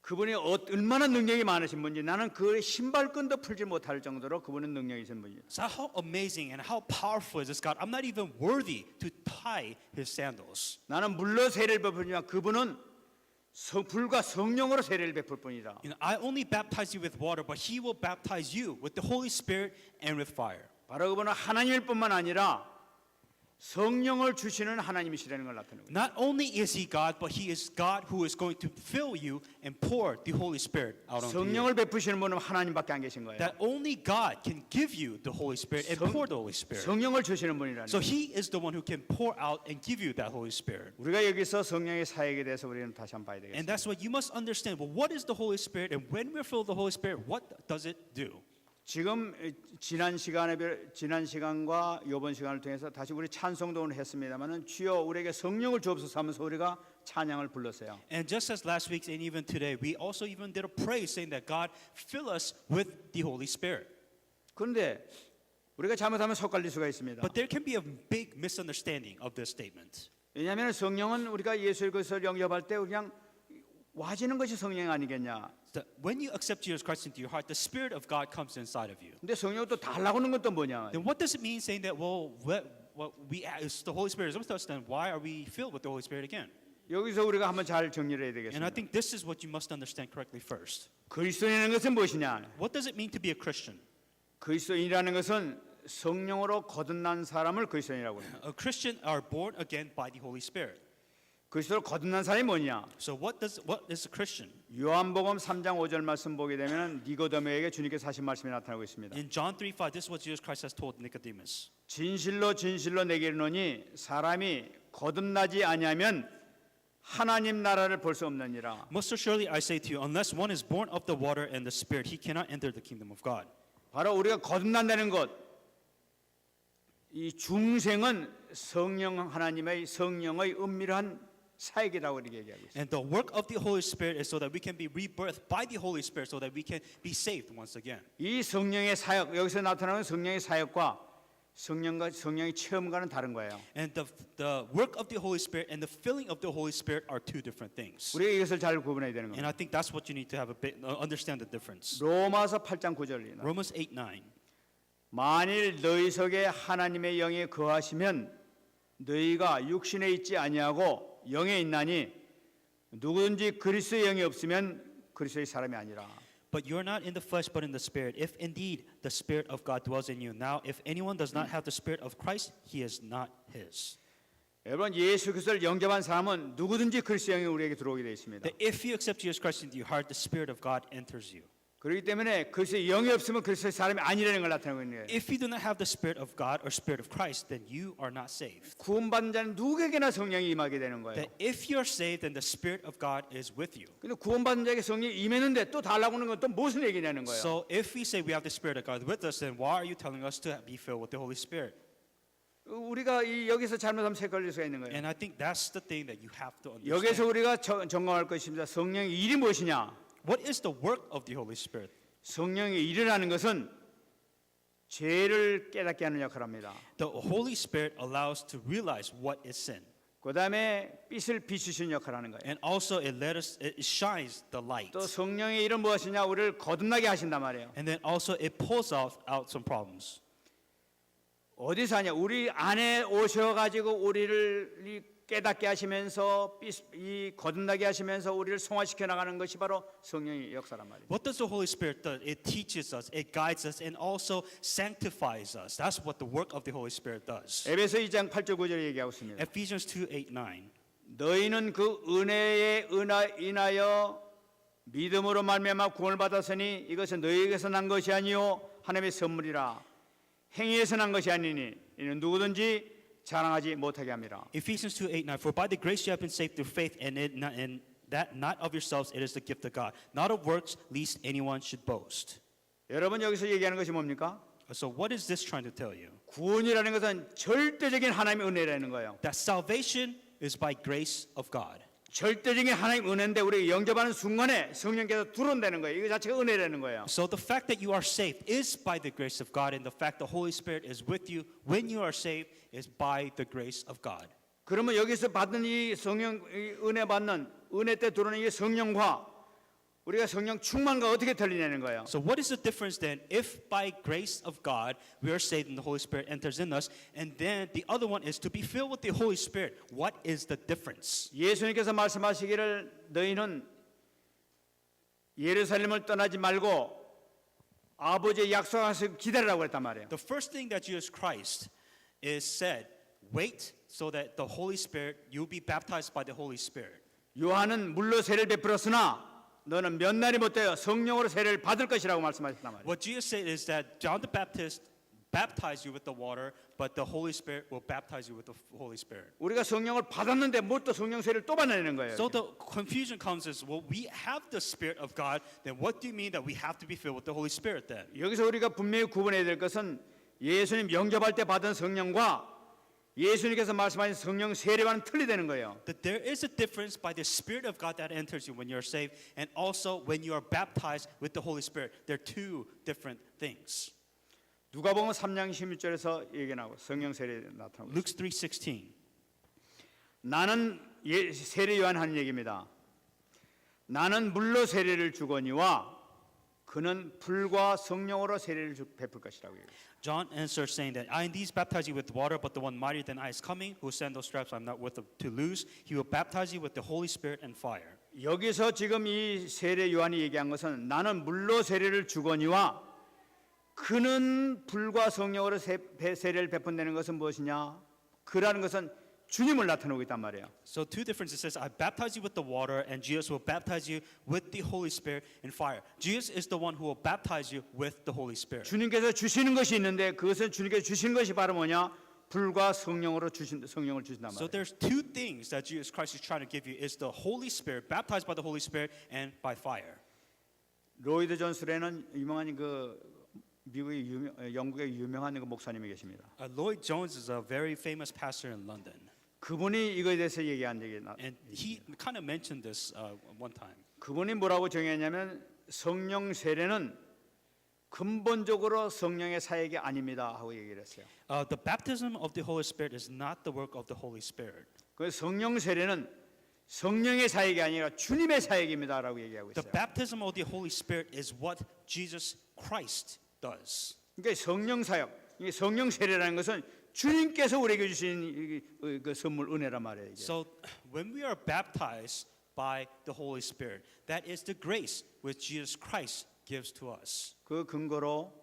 그분이 얼마나 능력이 많으신 분인지 나는 그 신발끈도 풀지 못할 정도로 그분은 능력이 있는 분이에요. So how amazing and how powerful is this God? I'm not even worthy to tie his sandals. 나는 물로 세례를 베풀지만 그분은 불과 성령으로 세례를 베풀 뿐이다. You know, I only baptize you with water, but he will baptize you with the Holy Spirit and with fire. 바로 그분은 하나님일 뿐만 아니라 성령을 주시는 하나님이시라는 걸 나타내고 있어요. Not only is he God, but he is God who is going to fill you and pour the Holy Spirit out on you. 성령을 베푸시는 분은 하나님밖에 안 계신 거예요. That only God can give you the Holy Spirit and pour the Holy Spirit. 성령을 주시는 분이라는 So 거예요. he is the one who can pour out and give you that Holy Spirit. 우리가 여기서 성령의 사역에 대해서 우리는 다시 한번 봐야 And 되겠습니다. that's what you must understand. Well, what is the Holy Spirit? And when we're filled with the Holy Spirit, what does it do? 지금 지난 시간과 이번 시간을 통해서 다시 우리 찬송도 오늘 했습니다만은 주여 우리에게 성령을 주옵소서 하면서 우리가 찬양을 불렀어요. And just as last week and even today, we also even did a praise saying that God fill us with the Holy Spirit. 그런데 우리가 잘못하면 섞갈릴 수가 있습니다. But there can be a big misunderstanding of this statement. 왜냐하면 성령은 우리가 예수의 것을 영접할 때 그냥 와지는 것이 성령이 아니겠냐. That when you accept Jesus Christ into your heart, the Spirit of God comes inside of you. 근데 성령을 또 달라고 하는 건 또 뭐냐. Then what does it mean saying that, well, what we as the Holy Spirit is with us, then why are we filled with the Holy Spirit again? 여기서 우리가 한번 잘 정리를 해야 And I 되겠습니다. think this is what you must understand correctly first. 그리스도인이라는 것은 무엇이냐? What does it mean to be a Christian? 그리스도인이라는 것은 성령으로 거듭난 사람을 그리스도인이라고 합니다. A Christian are born again by the Holy Spirit. 그리스도로 거듭난 사람이 뭐냐? So what is a Christian? 요한복음 3장 5절 말씀 보게 되면 니고데모에게 주님께서 하신 말씀이 나타나고 있습니다. In John 3:5, this is what Jesus Christ has told Nicodemus. 진실로 진실로 내게 이르노니 사람이 거듭나지 아니하면 하나님 나라를 볼 수 없느니라. Most assuredly I say to you, unless one is born of the water and the Spirit, he cannot enter the kingdom of God. 바로 우리가 거듭난다는 것, 이 중생은 성령 하나님의 성령의 은밀한 사역이라고 이렇게 얘기하고 있습니다. And the work of the Holy Spirit is so that we can be rebirthed by the Holy Spirit, so that we can be saved once again. 이 성령의 사역, 여기서 나타나는 성령의 사역과 성령의 체험과는 다른 거예요. And the work of the Holy Spirit and the filling of the Holy Spirit are two different things. 우리가 이것을 잘 구분해야 되는 And 겁니다. I think that's what you need to have a bit understand the difference. 로마서 8장 9절 Romans 8:9. 만일 너희 속에 하나님의 영이 거하시면 너희가 육신에 있지 아니하고 영에 있나니 누구든지 그리스도의 영이 없으면 그리스도의 사람이 아니라. But you're not in the flesh, but in the Spirit. If indeed the Spirit of God dwells in you. Now, if anyone does not have the Spirit of Christ, he is not his. 여러분 예수 그리스도를 영접한 사람은 누구든지 그리스도의 영이 우리에게 들어오게 되어 있습니다. That if you accept Jesus Christ into your heart, the Spirit of God enters you. 그렇기 때문에 그리스도의 영이 없으면 그리스도의 사람이 아니라는 걸 나타내고 있는 거예요. If you do not have the Spirit of God or Spirit of Christ, then you are not saved. 구원받는 자는 누구에게나 성령이 임하게 되는 거예요. That if you're saved, then the Spirit of God is with you. 근데 구원받는 자에게 성령이 임했는데 또 달라고 하는 건 또 무슨 얘기냐는 거예요. So if we say we have the Spirit of God with us, then why are you telling us to be filled with the Holy Spirit? 우리가 여기서 잘못하면 헷갈릴 수가 있는 거예요. And I think that's the thing that you have to 여기서 understand. 우리가 점검할 것입니다. 성령의 일이 무엇이냐? What is the work of the Holy Spirit? 성령의 일이라는 것은 죄를 깨닫게 하는 역할을 합니다. The Holy Spirit allows to realize what is sin. 그 다음에 빛을 비추시는 역할을 하는 거예요. And also it shines the light. 또 성령의 일은 무엇이냐? 우리를 거듭나게 하신단 말이에요. And then also it pulls out some problems. 어디서 하냐? 우리 안에 오셔가지고 우리를 깨닫게 하시면서 이 거듭나게 하시면서 우리를 성화시켜 나가는 것이 바로 성령의 역사란 말이에요. What does the Holy Spirit do? It teaches us, it guides us, and also sanctifies us. That's what the work of the Holy Spirit does. 에베소 2장 8절 9절에 얘기하고 있습니다. Ephesians 2:8-9. 너희는 그 은혜에 인하여 믿음으로 말미암아 구원을 받았으니 이것은 너희에게서 난 것이 아니요 하나님의 선물이라. 행위에서 난 것이 아니니 이는 누구든지 자랑하지 못하게 함이라. Ephesians 2:8-9. For by the grace you have been saved through faith, and that not of yourselves, it is the gift of God, not of works, lest anyone should boast. 여러분 여기서 얘기하는 것이 뭡니까? So what is this trying to tell you? 구원이라는 것은 절대적인 하나님의 은혜라는 거예요. That salvation is by grace of God. 절대적인 하나님 은혜인데 우리가 영접하는 순간에 성령께서 들어온다는 거예요. 이거 자체가 은혜라는 거예요. So the fact that you are saved is by the grace of God, and the fact the Holy Spirit is with you when you are saved is by the grace of God. 그러면 여기서 받는 이 성령 이 은혜 받는 은혜 때 들어오는 이 성령과 우리가 성령 충만과 어떻게 틀리냐는 거예요. So what is the difference then if by grace of God we are saved and the Holy Spirit enters in us, and then the other one is to be filled with the Holy Spirit? What is the difference? 예수님께서 말씀하시기를 너희는 예루살렘을 떠나지 말고 아버지의 약속하신 기다리라고 했단 말이에요. The first thing that Jesus Christ is said, wait so that the Holy Spirit, you'll be baptized by the Holy Spirit. 요한은 물로 세례를 베풀었으나 너는 몇 날이 못되어 성령으로 세례를 받을 것이라고 말씀하셨단 말이에요. What Jesus said is that John the Baptist baptized you with the water, but the Holy Spirit will baptize you with the Holy Spirit. 우리가 성령을 받았는데 뭘 또 성령 세례를 또 받아내는 거예요. So the confusion comes is, well, we have the Spirit of God, then what do you mean that we have to be filled with the Holy Spirit then? 여기서 우리가 분명히 구분해야 될 것은 예수님 영접할 때 받은 성령과 예수님께서 말씀하신 성령 세례와는 틀리다는 거예요. That there is a difference by the Spirit of God that enters you when you're saved, and also when you are baptized with the Holy Spirit. They're two different things. 누가복음 3장 16절에서 얘기 나오고 성령 세례 나타나고 Luke 3:16. 나는 세례 요한 하는 얘기입니다. 나는 물로 세례를 주거니와 그는 불과 성령으로 세례를 베풀 것이라고 얘기했어요. John answered, saying that I indeed baptize you with water, but the one mightier than I is coming, whose sandal straps I'm not worth to loose. He will baptize you with the Holy Spirit and fire. 여기서 지금 이 세례 요한이 얘기한 것은 나는 물로 세례를 주거니와 그는 불과 성령으로 세례를 베푼다는 것은 무엇이냐? 그라는 것은 주님을 나타내고 있단 말이에요. So two differences. It says, I baptize you with the water, and Jesus will baptize you with the Holy Spirit and fire. Jesus is the one who will baptize you with the Holy Spirit. 주님께서 주시는 것이 있는데 그것은 주님께서 주신 것이 바로 뭐냐? 불과 성령을 주신단 So 말이에요. there's two things that Jesus Christ is trying to give you. Is the Holy Spirit, baptized by the Holy Spirit, and by fire. 로이드 존스라는 유명한 영국의 유명한 그 목사님이 계십니다. Lloyd Jones is a very famous pastor in London. 그분이 이거에 대해서 얘기한 적이 있나? And he kind of mentioned this one time. 그분이 뭐라고 정했냐면 성령 세례는 근본적으로 성령의 사역이 아닙니다 하고 얘기를 했어요. The baptism of the Holy Spirit is not the work of the Holy Spirit. 그 성령 세례는 성령의 사역이 아니라 주님의 사역입니다라고 얘기하고 The 있어요. baptism of the Holy Spirit is what Jesus Christ does. 그러니까 성령 사역, 이 성령 세례라는 것은 주님께서 우리에게 주신 그 선물 은혜란 말이에요. 이게. So when we are baptized by the Holy Spirit, that is the grace which Jesus Christ gives to us. 그 근거로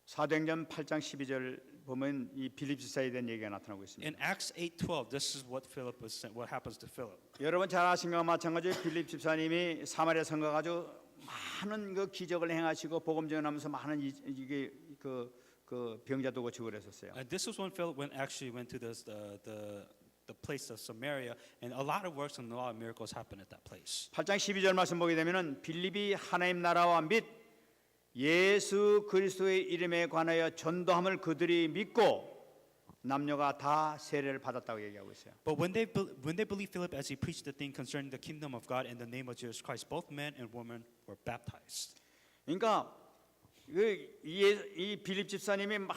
사도행전 8장 12절 보면 이 빌립 지사에 대한 얘기가 나타나고 있습니다. In Acts 8:12, this is what Philip was saying, what happens to Philip. 여러분 잘 아신 것과 마찬가지로 빌립 집사님이 사마리아 성가 가지고 많은 그 기적을 행하시고 복음 전하면서 많은 이게 그 병자도 고치고 그랬었어요. And this was when Philip actually went to the place of Samaria, and a lot of works and a lot of miracles happened at that place. 8장 12절 말씀 보게 되면은 빌립이 하나님 나라와 및 예수 그리스도의 이름에 관하여 전도함을 그들이 믿고 남녀가 다 세례를 받았다고 얘기하고 있어요. But when they believed Philip as he preached the thing concerning the kingdom of God in the name of Jesus Christ, both men and women were baptized. 그러니까 이 빌립 집사님이 막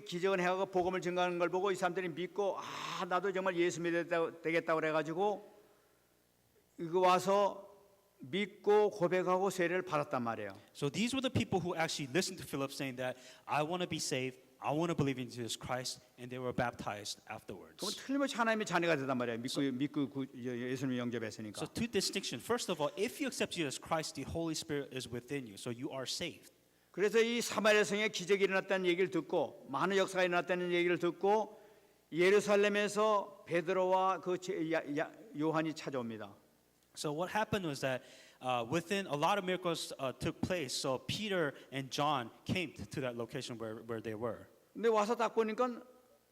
기적을 해가고 복음을 증가하는 걸 보고 이 사람들이 믿고 나도 정말 예수 되겠다고 그래가지고 이거 와서 믿고 고백하고 세례를 받았단 말이에요. So these were the people who actually listened to Philip saying that I want to be saved, I want to believe in Jesus Christ, and they were baptized 그럼 afterwards. 틀림없이 하나님의 자녀가 되단 말이에요. 믿고 예수님 영접했으니까. So two distinctions. First of all, if you accept Jesus Christ, the Holy Spirit is within you, so you are saved. 그래서 이 사마리아 성에 기적이 일어났다는 얘기를 듣고 많은 역사가 일어났다는 얘기를 듣고 예루살렘에서 베드로와 그 요한이 찾아옵니다. So what happened was that within a lot of miracles took place. So Peter and John came to that location where they were. 근데 와서 딱 보니까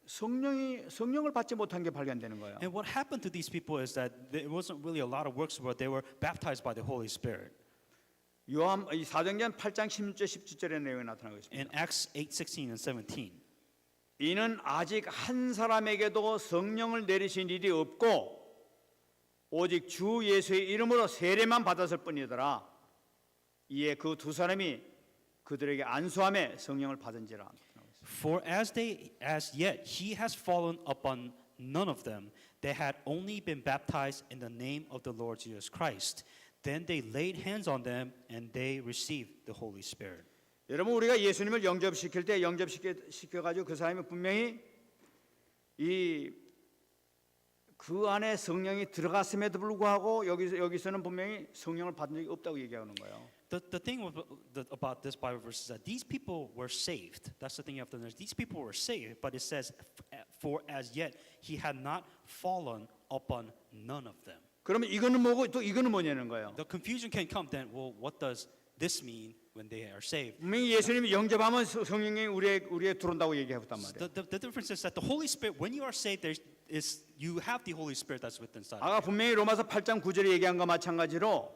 성령을 받지 못한 게 발견되는 거예요. And what happened to these people is that there wasn't really a lot of works, but they were baptized by the Holy Spirit. 요한 이 사도행전 8장 16절 17절의 내용이 나타나고 있습니다. In Acts 8:16 and 17. 이는 아직 한 사람에게도 성령을 내리신 일이 없고 오직 주 예수의 이름으로 세례만 받았을 뿐이더라. 이에 그 두 사람이 그들에게 안수함에 성령을 받은지라. For as yet he has fallen upon none of them. They had only been baptized in the name of the Lord Jesus Christ. Then they laid hands on them and they received the Holy Spirit. 여러분 우리가 예수님을 영접시킬 때 영접시켜 가지고 그 사람이 분명히 그 안에 성령이 들어갔음에도 불구하고 여기서는 분명히 성령을 받은 적이 없다고 얘기하는 거예요. The thing about this Bible verse is that these people were saved. That's the thing you have to understand. These people were saved, but it says, for as yet he had not fallen upon none of them. 그러면 이거는 뭐고 또 이거는 뭐냐는 거예요. The confusion can come then, well, what does this mean when they are saved? 분명히 예수님이 영접하면 성령이 우리에 들어온다고 얘기했단 말이에요. The difference is that the Holy Spirit, when you are saved, you have the Holy Spirit that's within inside. 아까 분명히 로마서 8장 9절에 얘기한 것과 마찬가지로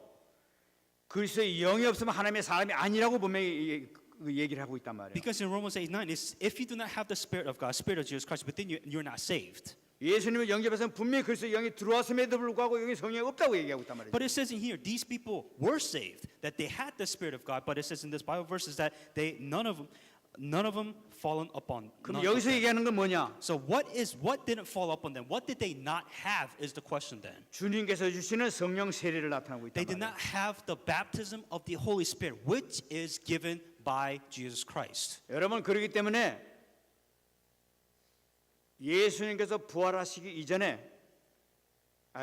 그리스도의 영이 없으면 하나님의 사람이 아니라고 분명히 얘기를 하고 있단 말이에요. Because in Romans 8:9, if you do not have the Spirit of God, Spirit of Jesus Christ within you, you're not saved. 예수님을 영접해서는 분명히 그리스도의 영이 들어왔음에도 불구하고 여기 성령이 없다고 얘기하고 있단 말이에요. But it says in here, these people were saved, that they had the Spirit of God. But it says in this Bible verses that none of them none of them fallen upon. 그럼 none of 여기서 them. 얘기하는 건 뭐냐? So what didn't fall upon them? What did they not have is the question then. 주님께서 주시는 성령 세례를 나타나고 있단 They did 말이에요. not have the baptism of the Holy Spirit, which is given by Jesus Christ. 여러분 그렇기 때문에 예수님께서 부활하시기 이전에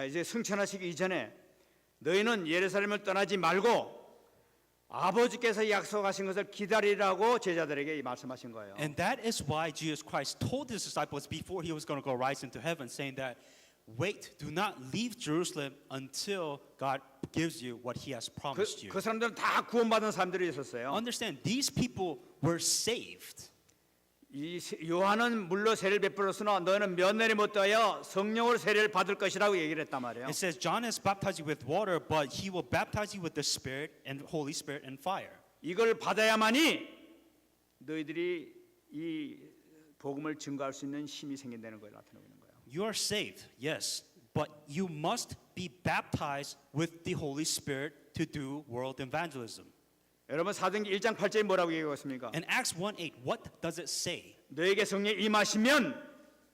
이제 승천하시기 이전에 너희는 예루살렘을 떠나지 말고 아버지께서 약속하신 것을 기다리라고 제자들에게 말씀하신 거예요. And that is why Jesus Christ told his disciples before he was going to go rise into heaven, saying that, wait, do not leave Jerusalem until God gives you what he has promised you. 그 사람들은 다 구원받은 사람들이 있었어요. Understand, these people were saved. 이 요한은 물로 세례를 베풀었으나 너희는 면내리 못하여 성령으로 세례를 받을 것이라고 얘기를 했단 말이에요. It says John has baptized you with water, but he will baptize you with the Spirit and Holy Spirit and fire. 이걸 받아야만이 너희들이 이 복음을 증거할 수 있는 힘이 생긴다는 걸 나타내고 있는 거예요. You are saved, yes, but you must be baptized with the Holy Spirit to do world evangelism. 여러분 사도행전 1장 8절에 뭐라고 얘기하고 있습니까? In Acts 1:8, what does it say? 너에게 성령이 임하시면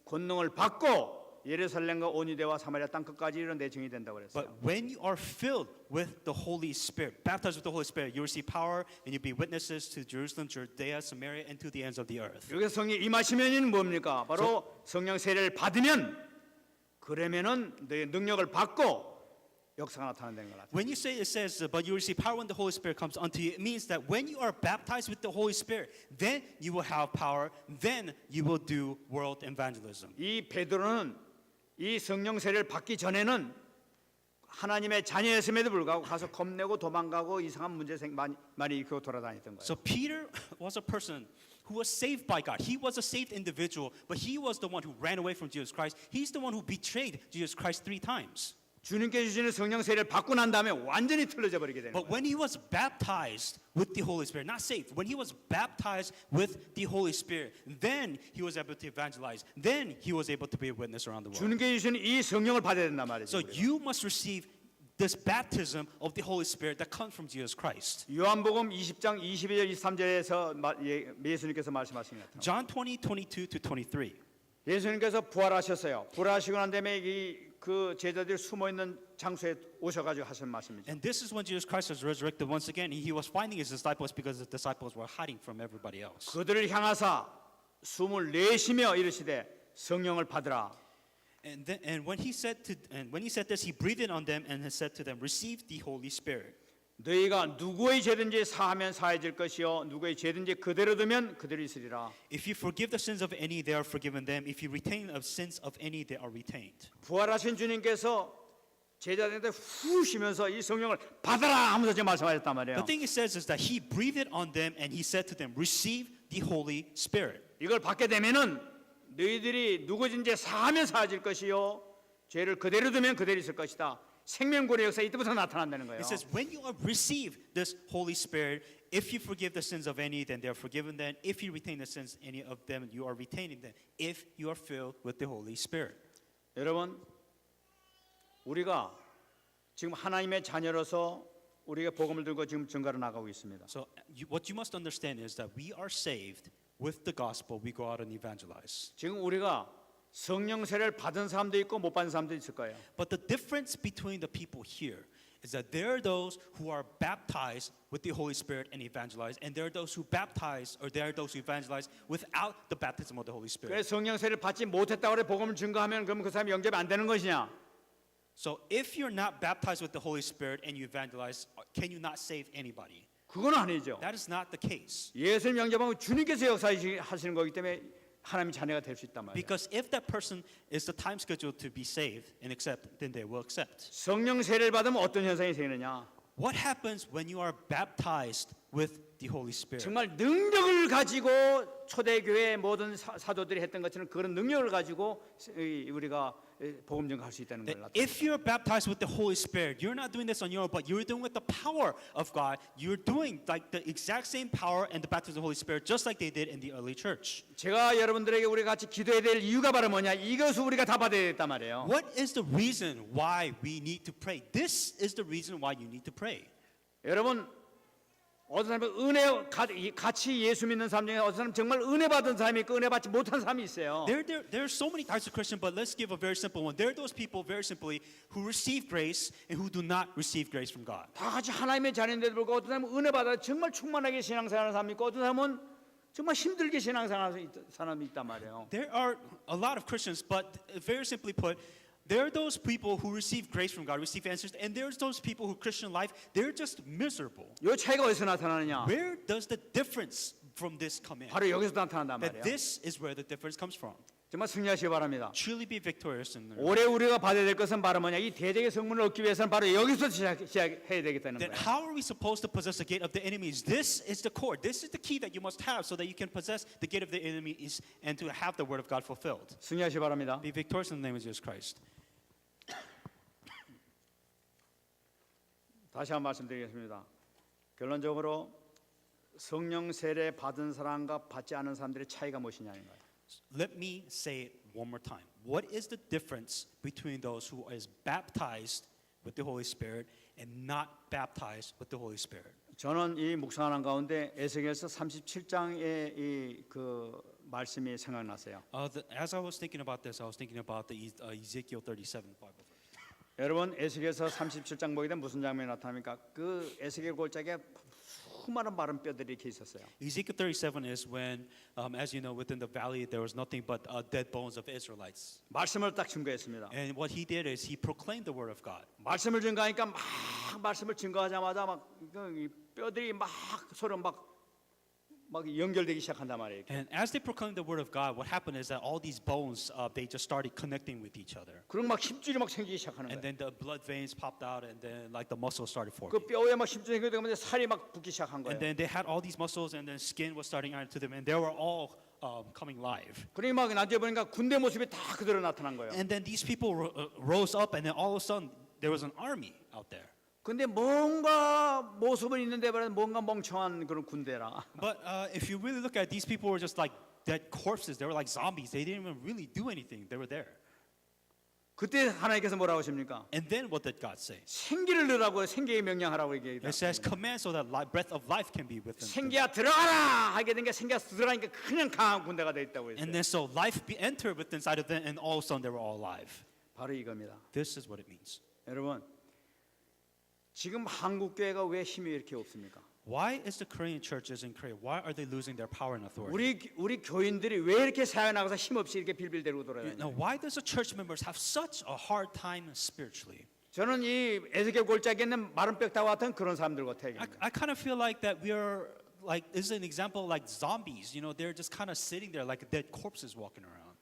권능을 받고 예루살렘과 온 유대와 사마리아 땅 끝까지 이르는 내 증인이 된다고 그랬어요. But when you are filled with the Holy Spirit, baptized with the Holy Spirit, you receive power and you be witnesses to Jerusalem, Judea, Samaria, and to the ends of the earth. 여기서 성령이 임하시면은 뭡니까? 바로 성령 세례를 받으면 그러면은 너의 능력을 받고 역사가 나타난다는 걸 나타내요. When you say it says, but you receive power when the Holy Spirit comes unto you, it means that when you are baptized with the Holy Spirit, then you will have power, then you will do world evangelism. 이 베드로는 이 성령 세례를 받기 전에는 하나님의 자녀였음에도 불구하고 가서 겁내고 도망가고 이상한 문제 많이 일으키고 돌아다녔던 거예요. So Peter was a person who was saved by God. He was a saved individual, but he was the one who ran away from Jesus Christ. He's the one who betrayed Jesus Christ 3 times. 주님께 주시는 성령 세례를 받고 난 다음에 완전히 틀어져 버리게 되는 But 거예요. when he was baptized with the Holy Spirit, not saved, when he was baptized with the Holy Spirit, then he was able to evangelize. Then he was able to be a witness around the world. 주님께 주시는 이 성령을 받아야 된단 말이죠. So you must receive this baptism of the Holy Spirit that comes from Jesus Christ. 요한복음 20장 22절 23절에서 예수님께서 말씀하신 것 같아요. John 20:22 to 23. 예수님께서 부활하셨어요. 부활하시고 난 다음에 그 제자들이 숨어 있는 장소에 오셔가지고 하신 말씀이죠. And this is when Jesus Christ was resurrected once again. He was finding his disciples because the disciples were hiding from everybody else. 그들을 향하사 숨을 내쉬며 이르시되 성령을 받으라. And when he said this, he breathed on them and has said to them, "Receive the Holy Spirit." 너희가 누구의 죄든지 사하면 사해질 것이요 누구의 죄든지 그대로 두면 그대로 있으리라. If you forgive the sins of any, they are forgiven them. If you retain the sins of any, they are retained. 부활하신 주님께서 제자들한테 후 쉬면서 이 성령을 받아라 하면서 지금 말씀하셨단 말이에요. The thing it says is that he breathed on them and he said to them, "Receive the Holy Spirit." 이걸 받게 되면은 너희들이 누구든지 사하면 사해질 것이요 죄를 그대로 두면 그대로 있을 것이다. 생명권의 역사 이때부터 나타난다는 거예요. It says, when you have received this Holy Spirit, if you forgive the sins of any, then they are forgiven them. If you retain the sins any of them, you are retaining them. If you are filled with the Holy Spirit. 여러분, 우리가 지금 하나님의 자녀로서 우리가 복음을 들고 지금 증거로 나가고 있습니다. So what you must understand is that we are saved with the gospel. We go out and evangelize. 지금 우리가 성령 세례를 받은 사람도 있고 못 받은 사람도 있을 거예요. But the difference between the people here is that there are those who are baptized with the Holy Spirit and evangelize, and there are those who baptize, or there are those who evangelize without the baptism of the Holy Spirit. 그래서 성령 세례를 받지 못했다고 그래 복음을 증거하면 그럼 그 사람이 영접이 안 되는 것이냐? So if you're not baptized with the Holy Spirit and you evangelize, can you not save anybody? 그건 아니죠. That is not the case. 예수님 영접하면 주님께서 역사하시는 거기 때문에 하나님의 자녀가 될 수 있단 말이에요. Because if that person is the time scheduled to be saved and accept, then they will accept. 성령 세례를 받으면 어떤 현상이 생기느냐? What happens when you are baptized with the Holy Spirit? 정말 능력을 가지고 초대교회 모든 사도들이 했던 것처럼 그런 능력을 가지고 우리가 복음 증거할 수 있다는 걸 That 나타내요. if you're baptized with the Holy Spirit, you're not doing this on your own, but you're doing with the power of God. You're doing like the exact same power and the baptism of the Holy Spirit, just like they did in the early church. 제가 여러분들에게 우리 같이 기도해야 될 이유가 바로 뭐냐? 이것을 우리가 다 받아야 됐단 말이에요. What is the reason why we need to pray? This is the reason why you need to pray. 여러분 어떤 사람은 같이 예수 믿는 사람 중에 어떤 사람 정말 은혜 받은 사람이 있고 은혜 받지 못한 사람이 있어요. There are so many types of Christian, but let's give a very simple one. There are those people, very simply, who receive grace and who do not receive grace from God. 다 같이 하나님의 자녀인데도 불구하고 어떤 사람은 은혜 받아 정말 충만하게 신앙생활하는 사람이 있고 어떤 사람은 정말 힘들게 신앙생활하는 사람이 있단 말이에요. There are a lot of Christians, but very simply put, there are those people who receive grace from God, receive answers, and there's those people who Christian life, they're just miserable. 이 차이가 어디서 나타나느냐? Where does the difference from this come in? 바로 여기서 나타난단 That 말이에요. this is where the difference comes from. 정말 승리하시기 바랍니다. Truly be victorious in their 올해 우리가 받아야 될 것은 바로 뭐냐? 이 대적의 성문을 얻기 위해서는 바로 여기서 시작해야 되겠다는 Then 거예요. how are we supposed to possess the gate of the enemies? This is the core. This is the key that you must have so that you can possess the gate of the enemies and to have the word of God fulfilled. 승리하시기 바랍니다. Be victorious in the name of Jesus Christ. 다시 한 번 말씀드리겠습니다. 결론적으로 성령 세례 받은 사람과 받지 않은 사람들의 차이가 무엇이냐는 거예요. Let me say it one more time. What is the difference between those who is baptized with the Holy Spirit and not baptized with the Holy Spirit? 저는 이 묵상하는 가운데 에스겔서 37장의 이 그 말씀이 생각났어요. As I was thinking about this, I was thinking about the Ezekiel 37 Bible verse. 여러분 에스겔서 37장 보게 되면 무슨 장면이 나타납니까? 그 에스겔 골짜기에 수많은 마른 뼈들이 이렇게 있었어요. Ezekiel 37 is when, as you know, within the valley there was nothing but dead bones of Israelites. 말씀을 딱 증거했습니다. And what he did is he proclaimed the word of God. 말씀을 증거하니까 막 말씀을 증거하자마자 막 이 뼈들이 막 서로 막 연결되기 시작한단 말이에요. And as they proclaimed the word of God, what happened is that all these bones, they just started connecting with each other. 그리고 막 힘줄이 막 생기기 시작하는 And 거예요. then the blood veins popped out, and then like the muscles started 그 forming. 뼈에 막 힘줄이 생기면 살이 막 붙기 시작한 거예요. And then they had all these muscles, and then skin was starting onto them, and they were all coming live. 그러니 막 나중에 보니까 군대 모습이 다 그대로 나타난 거예요. And then these people rose up, and then all of a sudden there was an army out there. 근데 뭔가 모습은 있는데 뭔가 멍청한 그런 군대라. But if you really look at it, these people were just like dead corpses. They were like zombies. They didn't even really do anything. They were there. 그때 하나님께서 뭐라고 하십니까? And then what did God say? 생기를 넣으라고 생기에 명령하라고 얘기해요. It says, command so that breath of life can be within them. 생기야 들어가라 하게 된 게 생기가 들어가니까 그냥 강한 군대가 돼 있다고 했어요. And then so life entered within inside of them, and all of a sudden they were all alive. 바로 이겁니다. This is what it means. 여러분 지금 한국 교회가 왜 힘이 이렇게 없습니까? Why is the Korean churches in Korea? Why are they losing their power and authority? 우리 교인들이 왜 이렇게 사회 나가서 힘없이 이렇게 빌빌대고 돌아다니냐? Now, why does the church members have such a hard time spiritually? 저는 이 에스겔 골짜기에 있는 마른 뼈다와 같은 그런 사람들 같아요. I kind of feel like that we are like this is an example like zombies. You know, they're just kind of sitting there like dead corpses walking around.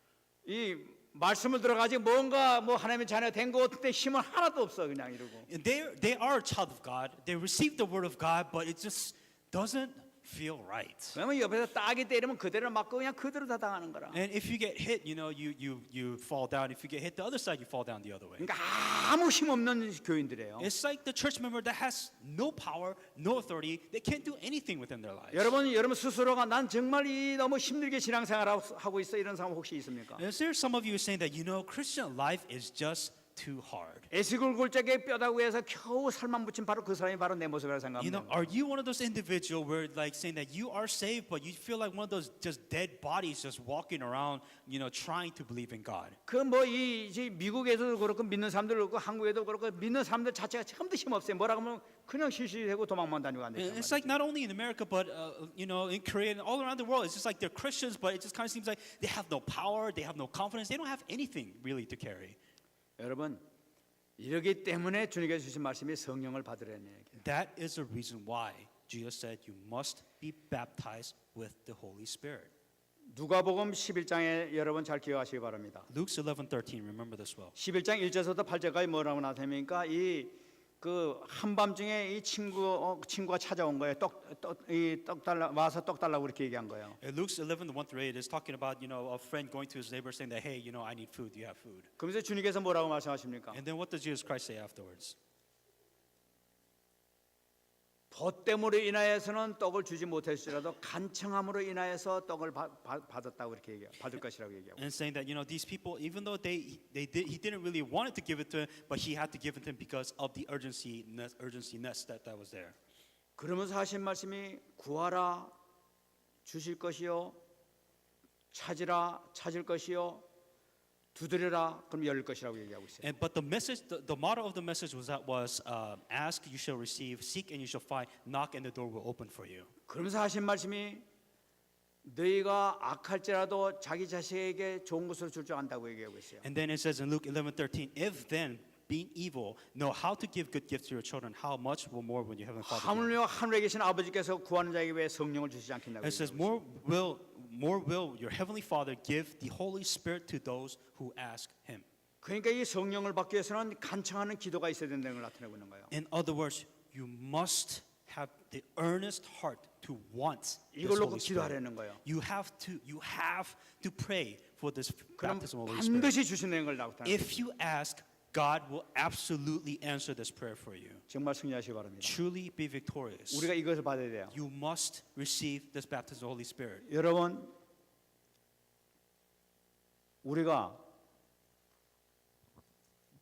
이 말씀을 들어가지 뭔가 뭐 하나님의 자녀 된 것 같은데 힘은 하나도 없어 그냥 이러고. And they are a child of God. They receive the word of God, but it just doesn't feel right. 그러면 옆에서 딱이 때리면 그대로 맞고 그냥 그대로 다 당하는 거라. And if you get hit, you know, you fall down. If you get hit the other side, you fall down the other way. 그러니까 아무 힘 없는 교인들이에요. It's like the church member that has no power, no authority. They can't do anything within their lives. 여러분 스스로가 난 정말 이 너무 힘들게 신앙생활하고 있어 이런 사람 혹시 있습니까? Is there some of you saying that you know Christian life is just too hard? 에스겔 골짜기에 뼈다구 해서 겨우 살만 붙인 바로 그 사람이 바로 내 모습이라 You know, 생각합니다. are you one of those individuals where like saying that you are saved, but you feel like one of those just dead bodies just walking around, you know, trying to believe in God? 그 뭐 이 미국에도 그렇고 믿는 사람들 그렇고 한국에도 그렇고 믿는 사람들 자체가 전부 힘 없어요. 뭐라 그러면 그냥 실실하고 도망만 다니고 안 돼요. It's like not only in America, but you know, in Korea and all around the world, it's just like they're Christians, but it just kind of seems like they have no power, they have no confidence, they don't have anything really to carry. 여러분 이러기 때문에 주님께서 주신 말씀이 성령을 받으라는 얘기예요. That is the reason why Jesus said you must be baptized with the Holy Spirit. 누가복음 11장에 여러분 잘 기억하시기 바랍니다. Luke 11:13, remember this well. 11장 1절부터 8절까지 뭐라고 나타납니까? 이 그 한밤중에 이 친구가 찾아온 거예요. 떡 달라 와서 떡 달라고 그렇게 얘기한 거예요. Luke 11:1-8 is talking about, you know, a friend going to his neighbor saying that, hey, you know, I need food. Do you have food? 그러면서 주님께서 뭐라고 말씀하십니까? And then what does Jesus Christ say afterwards? 벗됨으로 인하여서는 떡을 주지 못했을지라도 간청함으로 인하여서 떡을 받았다고 이렇게 얘기해요. 받을 것이라고 얘기하고. And saying that, you know, these people, even though he didn't really want it to give it to him, but he had to give it to him because of the urgency that was there. 그러면서 하신 말씀이 구하라 주실 것이요 찾으라 찾을 것이요 두드려라 그럼 열릴 것이라고 얘기하고 있어요. And but the message, the motto of the message was ask, you shall receive, seek, and you shall find, knock, and the door will open for you. 그러면서 하신 말씀이 너희가 악할지라도 자기 자식에게 좋은 것을 줄 줄 안다고 얘기하고 있어요. And then it says in Luke 11:13, if then being evil know how to give good gifts to your children, how much will more when you heavenly Father give? 하물며 하늘에 계신 아버지께서 구하는 자에게 왜 성령을 주시지 않겠냐고. It says more will your heavenly Father give the Holy Spirit to those who ask Him. 그러니까 이 성령을 받기 위해서는 간청하는 기도가 있어야 된다는 걸 나타내고 있는 거예요. In other words, you must have the earnest heart to want this 이걸로 Holy Spirit. 기도하라는 거예요. You have to pray for this 그럼 baptism of the Holy Spirit. 반드시 주신다는 걸 나타내는 거예요. If you ask, God will absolutely answer this prayer for you. 정말 승리하시기 바랍니다. Truly be victorious. 우리가 이것을 받아야 돼요. You must receive this baptism of the Holy Spirit. 여러분, 우리가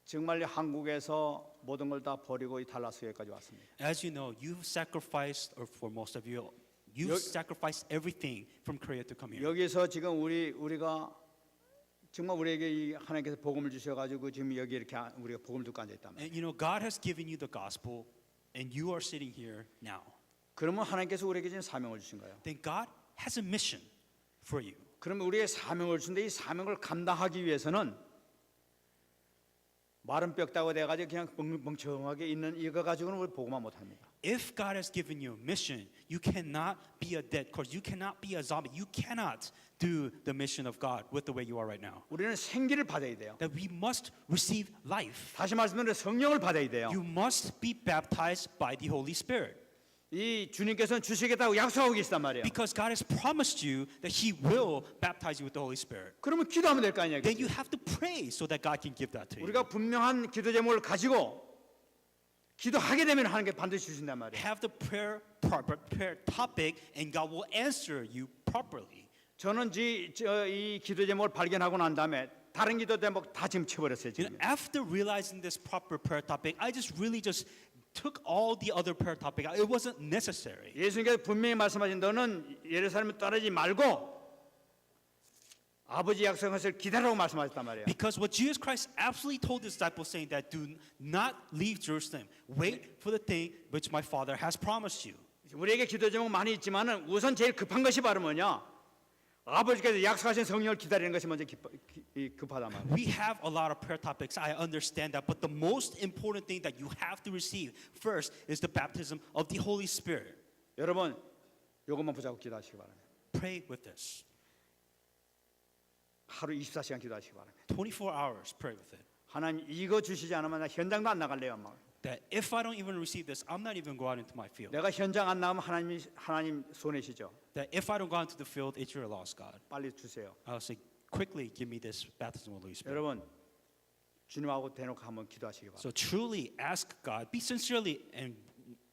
정말 한국에서 모든 걸 다 버리고 이 달라스에까지 왔습니다. As you know, you've sacrificed, or for most of you, you've sacrificed everything from Korea to come here. 여기서 지금 우리가 정말 우리에게 이 하나님께서 복음을 주셔가지고 지금 여기 이렇게 우리가 복음을 듣고 앉아 있단 말이에요. And you know, God has given you the gospel, and you are sitting here now. 그러면 하나님께서 우리에게 지금 사명을 주신 거예요. Then God has a mission for you. 그러면 우리의 사명을 주는데 이 사명을 감당하기 위해서는 마른 뼈 따고 돼가지고 그냥 멍청하게 있는 이거 가지고는 우리 보고만 못합니다. If God has given you a mission, you cannot be a dead corpse. You cannot be a zombie. You cannot do the mission of God with the way you are right now. 우리는 생기를 받아야 돼요. That we must receive life. 다시 말씀드리면 성령을 받아야 돼요. You must be baptized by the Holy Spirit. 이 주님께서는 주시겠다고 약속하고 계시단 말이에요. Because God has promised you that He will baptize you with the Holy Spirit. 그러면 기도하면 될 거 아니에요. Then you have to pray so that God can give that to you. 우리가 분명한 기도 제목을 가지고 기도하게 되면 하나님께 반드시 주신단 말이에요. Have the prayer topic, and God will answer you properly. 저는 이 기도 제목을 발견하고 난 다음에 다른 기도 제목 다 지금 쳐버렸어요. You 지금. know, after realizing this proper prayer topic, I just took all the other prayer topic. It wasn't necessary. 예수님께서 분명히 말씀하신 너는 예루살렘에 떠나지 말고 아버지 약속한 것을 기다리라고 말씀하셨단 말이에요. Because what Jesus Christ absolutely told his disciples, saying that do not leave Jerusalem, wait for the thing which my Father has promised you. 우리에게 기도 제목 많이 있지만은 우선 제일 급한 것이 바로 뭐냐? 아버지께서 약속하신 성령을 기다리는 것이 먼저 급하단 말이에요. We have a lot of prayer topics. I understand that, but the most important thing that you have to receive first is the baptism of the Holy Spirit. 여러분, 이것만 붙잡고 기도하시기 바랍니다. Pray with this. 하루 24시간 기도하시기 바랍니다. 24 hours, pray with it. 하나님 이거 주시지 않으면 나 현장도 안 나갈래요, 막. That if I don't even receive this, I'm not even going out into my field. 내가 현장 안 나가면 하나님 손해시죠. That if I don't go into the field, it's your loss, God. 빨리 주세요. I'll say, quickly give me this baptism of the Holy Spirit. 여러분, 주님하고 대놓고 한번 기도하시기 바랍니다. So truly ask God, be sincerely and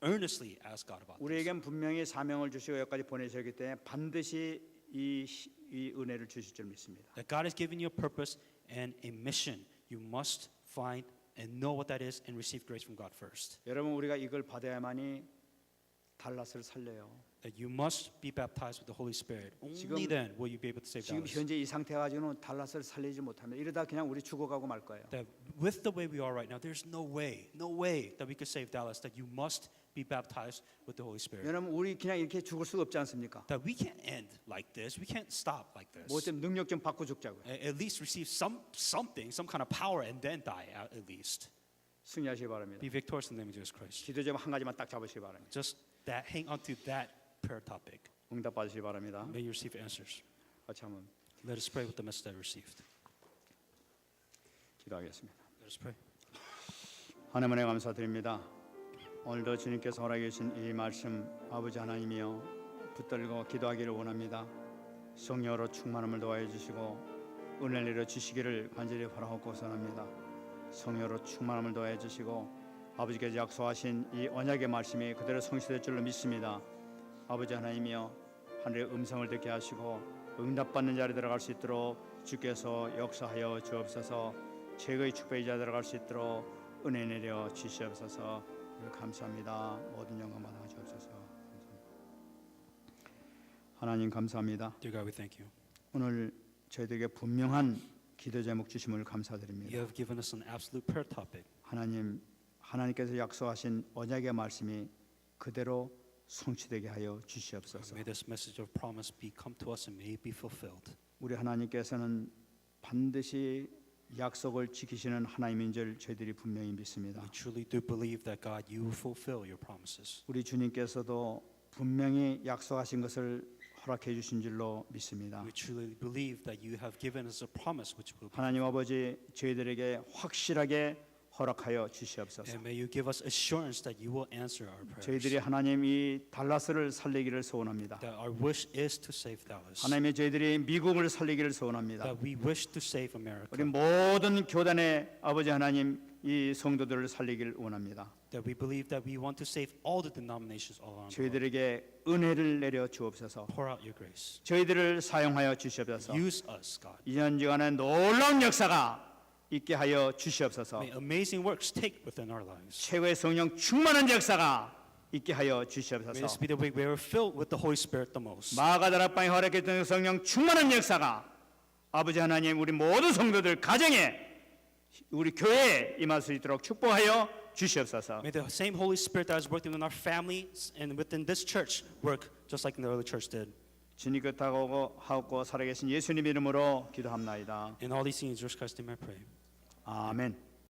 earnestly ask God about this. 우리에겐 분명히 사명을 주시고 여기까지 보내셨기 때문에 반드시 이 은혜를 주실 줄 믿습니다. That God has given you a purpose and a mission. You must find and know what that is and receive grace from God first. 여러분, 우리가 이걸 받아야만이 달랏을 살려요. That you must be baptized with the Holy Spirit. Only 지금- then will you be able to save 지금 Dallas. 현재 이 상태 가지고는 달랏을 살리지 못합니다. 이러다 그냥 우리 죽어가고 말 거예요. That with the way we are right now, there's no way that we could save Dallas. That you must be baptized with the Holy Spirit. 여러분, 우리 그냥 이렇게 죽을 수가 없지 않습니까? That we can't end like this. We can't stop like this. 뭐 좀 능력 좀 받고 죽자고요. At least receive something, some kind of power, and then die at least. 승리하시기 바랍니다. Be victorious in the name of Jesus Christ. 기도 좀 한 가지만 딱 잡으시기 바랍니다. Just that, hang on to that prayer topic. 응답 받으시기 바랍니다. May you receive answers. 같이 한번 Let us pray with the message that I received. 기도하겠습니다. Let us pray. 하나님 은혜 감사드립니다. 오늘도 주님께서 허락하신 이 말씀 아버지 하나님이여 붙들고 기도하기를 원합니다. 성령으로 충만함을 도와해 주시고 은혜를 내려 주시기를 간절히 바라고 선합니다. 성령으로 충만함을 도와해 주시고 아버지께서 약속하신 이 언약의 말씀이 그대로 성취될 줄로 믿습니다. 아버지 하나님이여 하늘의 음성을 듣게 하시고 응답받는 자리에 들어갈 수 있도록 주께서 역사하여 주옵소서. 최고의 축복의 자리에 들어갈 수 있도록 은혜 내려 주시옵소서. 감사합니다. 모든 영광 받아주옵소서. 하나님 감사합니다. Dear God, we thank you. 오늘 저희들에게 분명한 기도 제목 주심을 You 감사드립니다. have given us an absolute prayer topic. 하나님께서 약속하신 언약의 말씀이 그대로 성취되게 하여 주시옵소서. May this message of promise be come to us and may it be fulfilled. 우리 하나님께서는 반드시 약속을 지키시는 하나님인 줄 저희들이 분명히 믿습니다. We truly do believe that God, you will fulfill your promises. 우리 주님께서도 분명히 약속하신 것을 허락해 주신 줄로 믿습니다. We truly believe that you have given us a promise which will be. 하나님 아버지 저희들에게 확실하게 허락하여 주시옵소서. And may you give us assurance that you will answer our prayers. 저희들이 하나님 이 달라스를 살리기를 소원합니다. That our wish is to save Dallas. 하나님의 저희들이 미국을 살리기를 소원합니다. That we wish to save America. 우리 모든 교단의 아버지 하나님 이 성도들을 살리기를 원합니다. That we believe that we want to save all the denominations all around the world. 저희들에게 은혜를 내려 주옵소서. Pour out your grace. 저희들을 사용하여 주시옵소서. Use us, God. 이전지간의 놀라운 역사가 있게 하여 주시옵소서. May amazing works take within our lives. 최고의 성령 충만한 역사가 있게 하여 May this 주시옵소서. be the week where we're filled with the Holy Spirit the most. 마가다락방에 허락했던 성령 충만한 역사가 아버지 하나님 우리 모든 성도들 가정에 우리 교회에 임할 수 있도록 축복하여 주시옵소서. May the same Holy Spirit that has worked within our families and within this church work just like the early church did. 주님 끝하고 하옵고 살아계신 예수님 이름으로 기도합나이다. In all these things, Jesus Christ, name I pray. 아멘.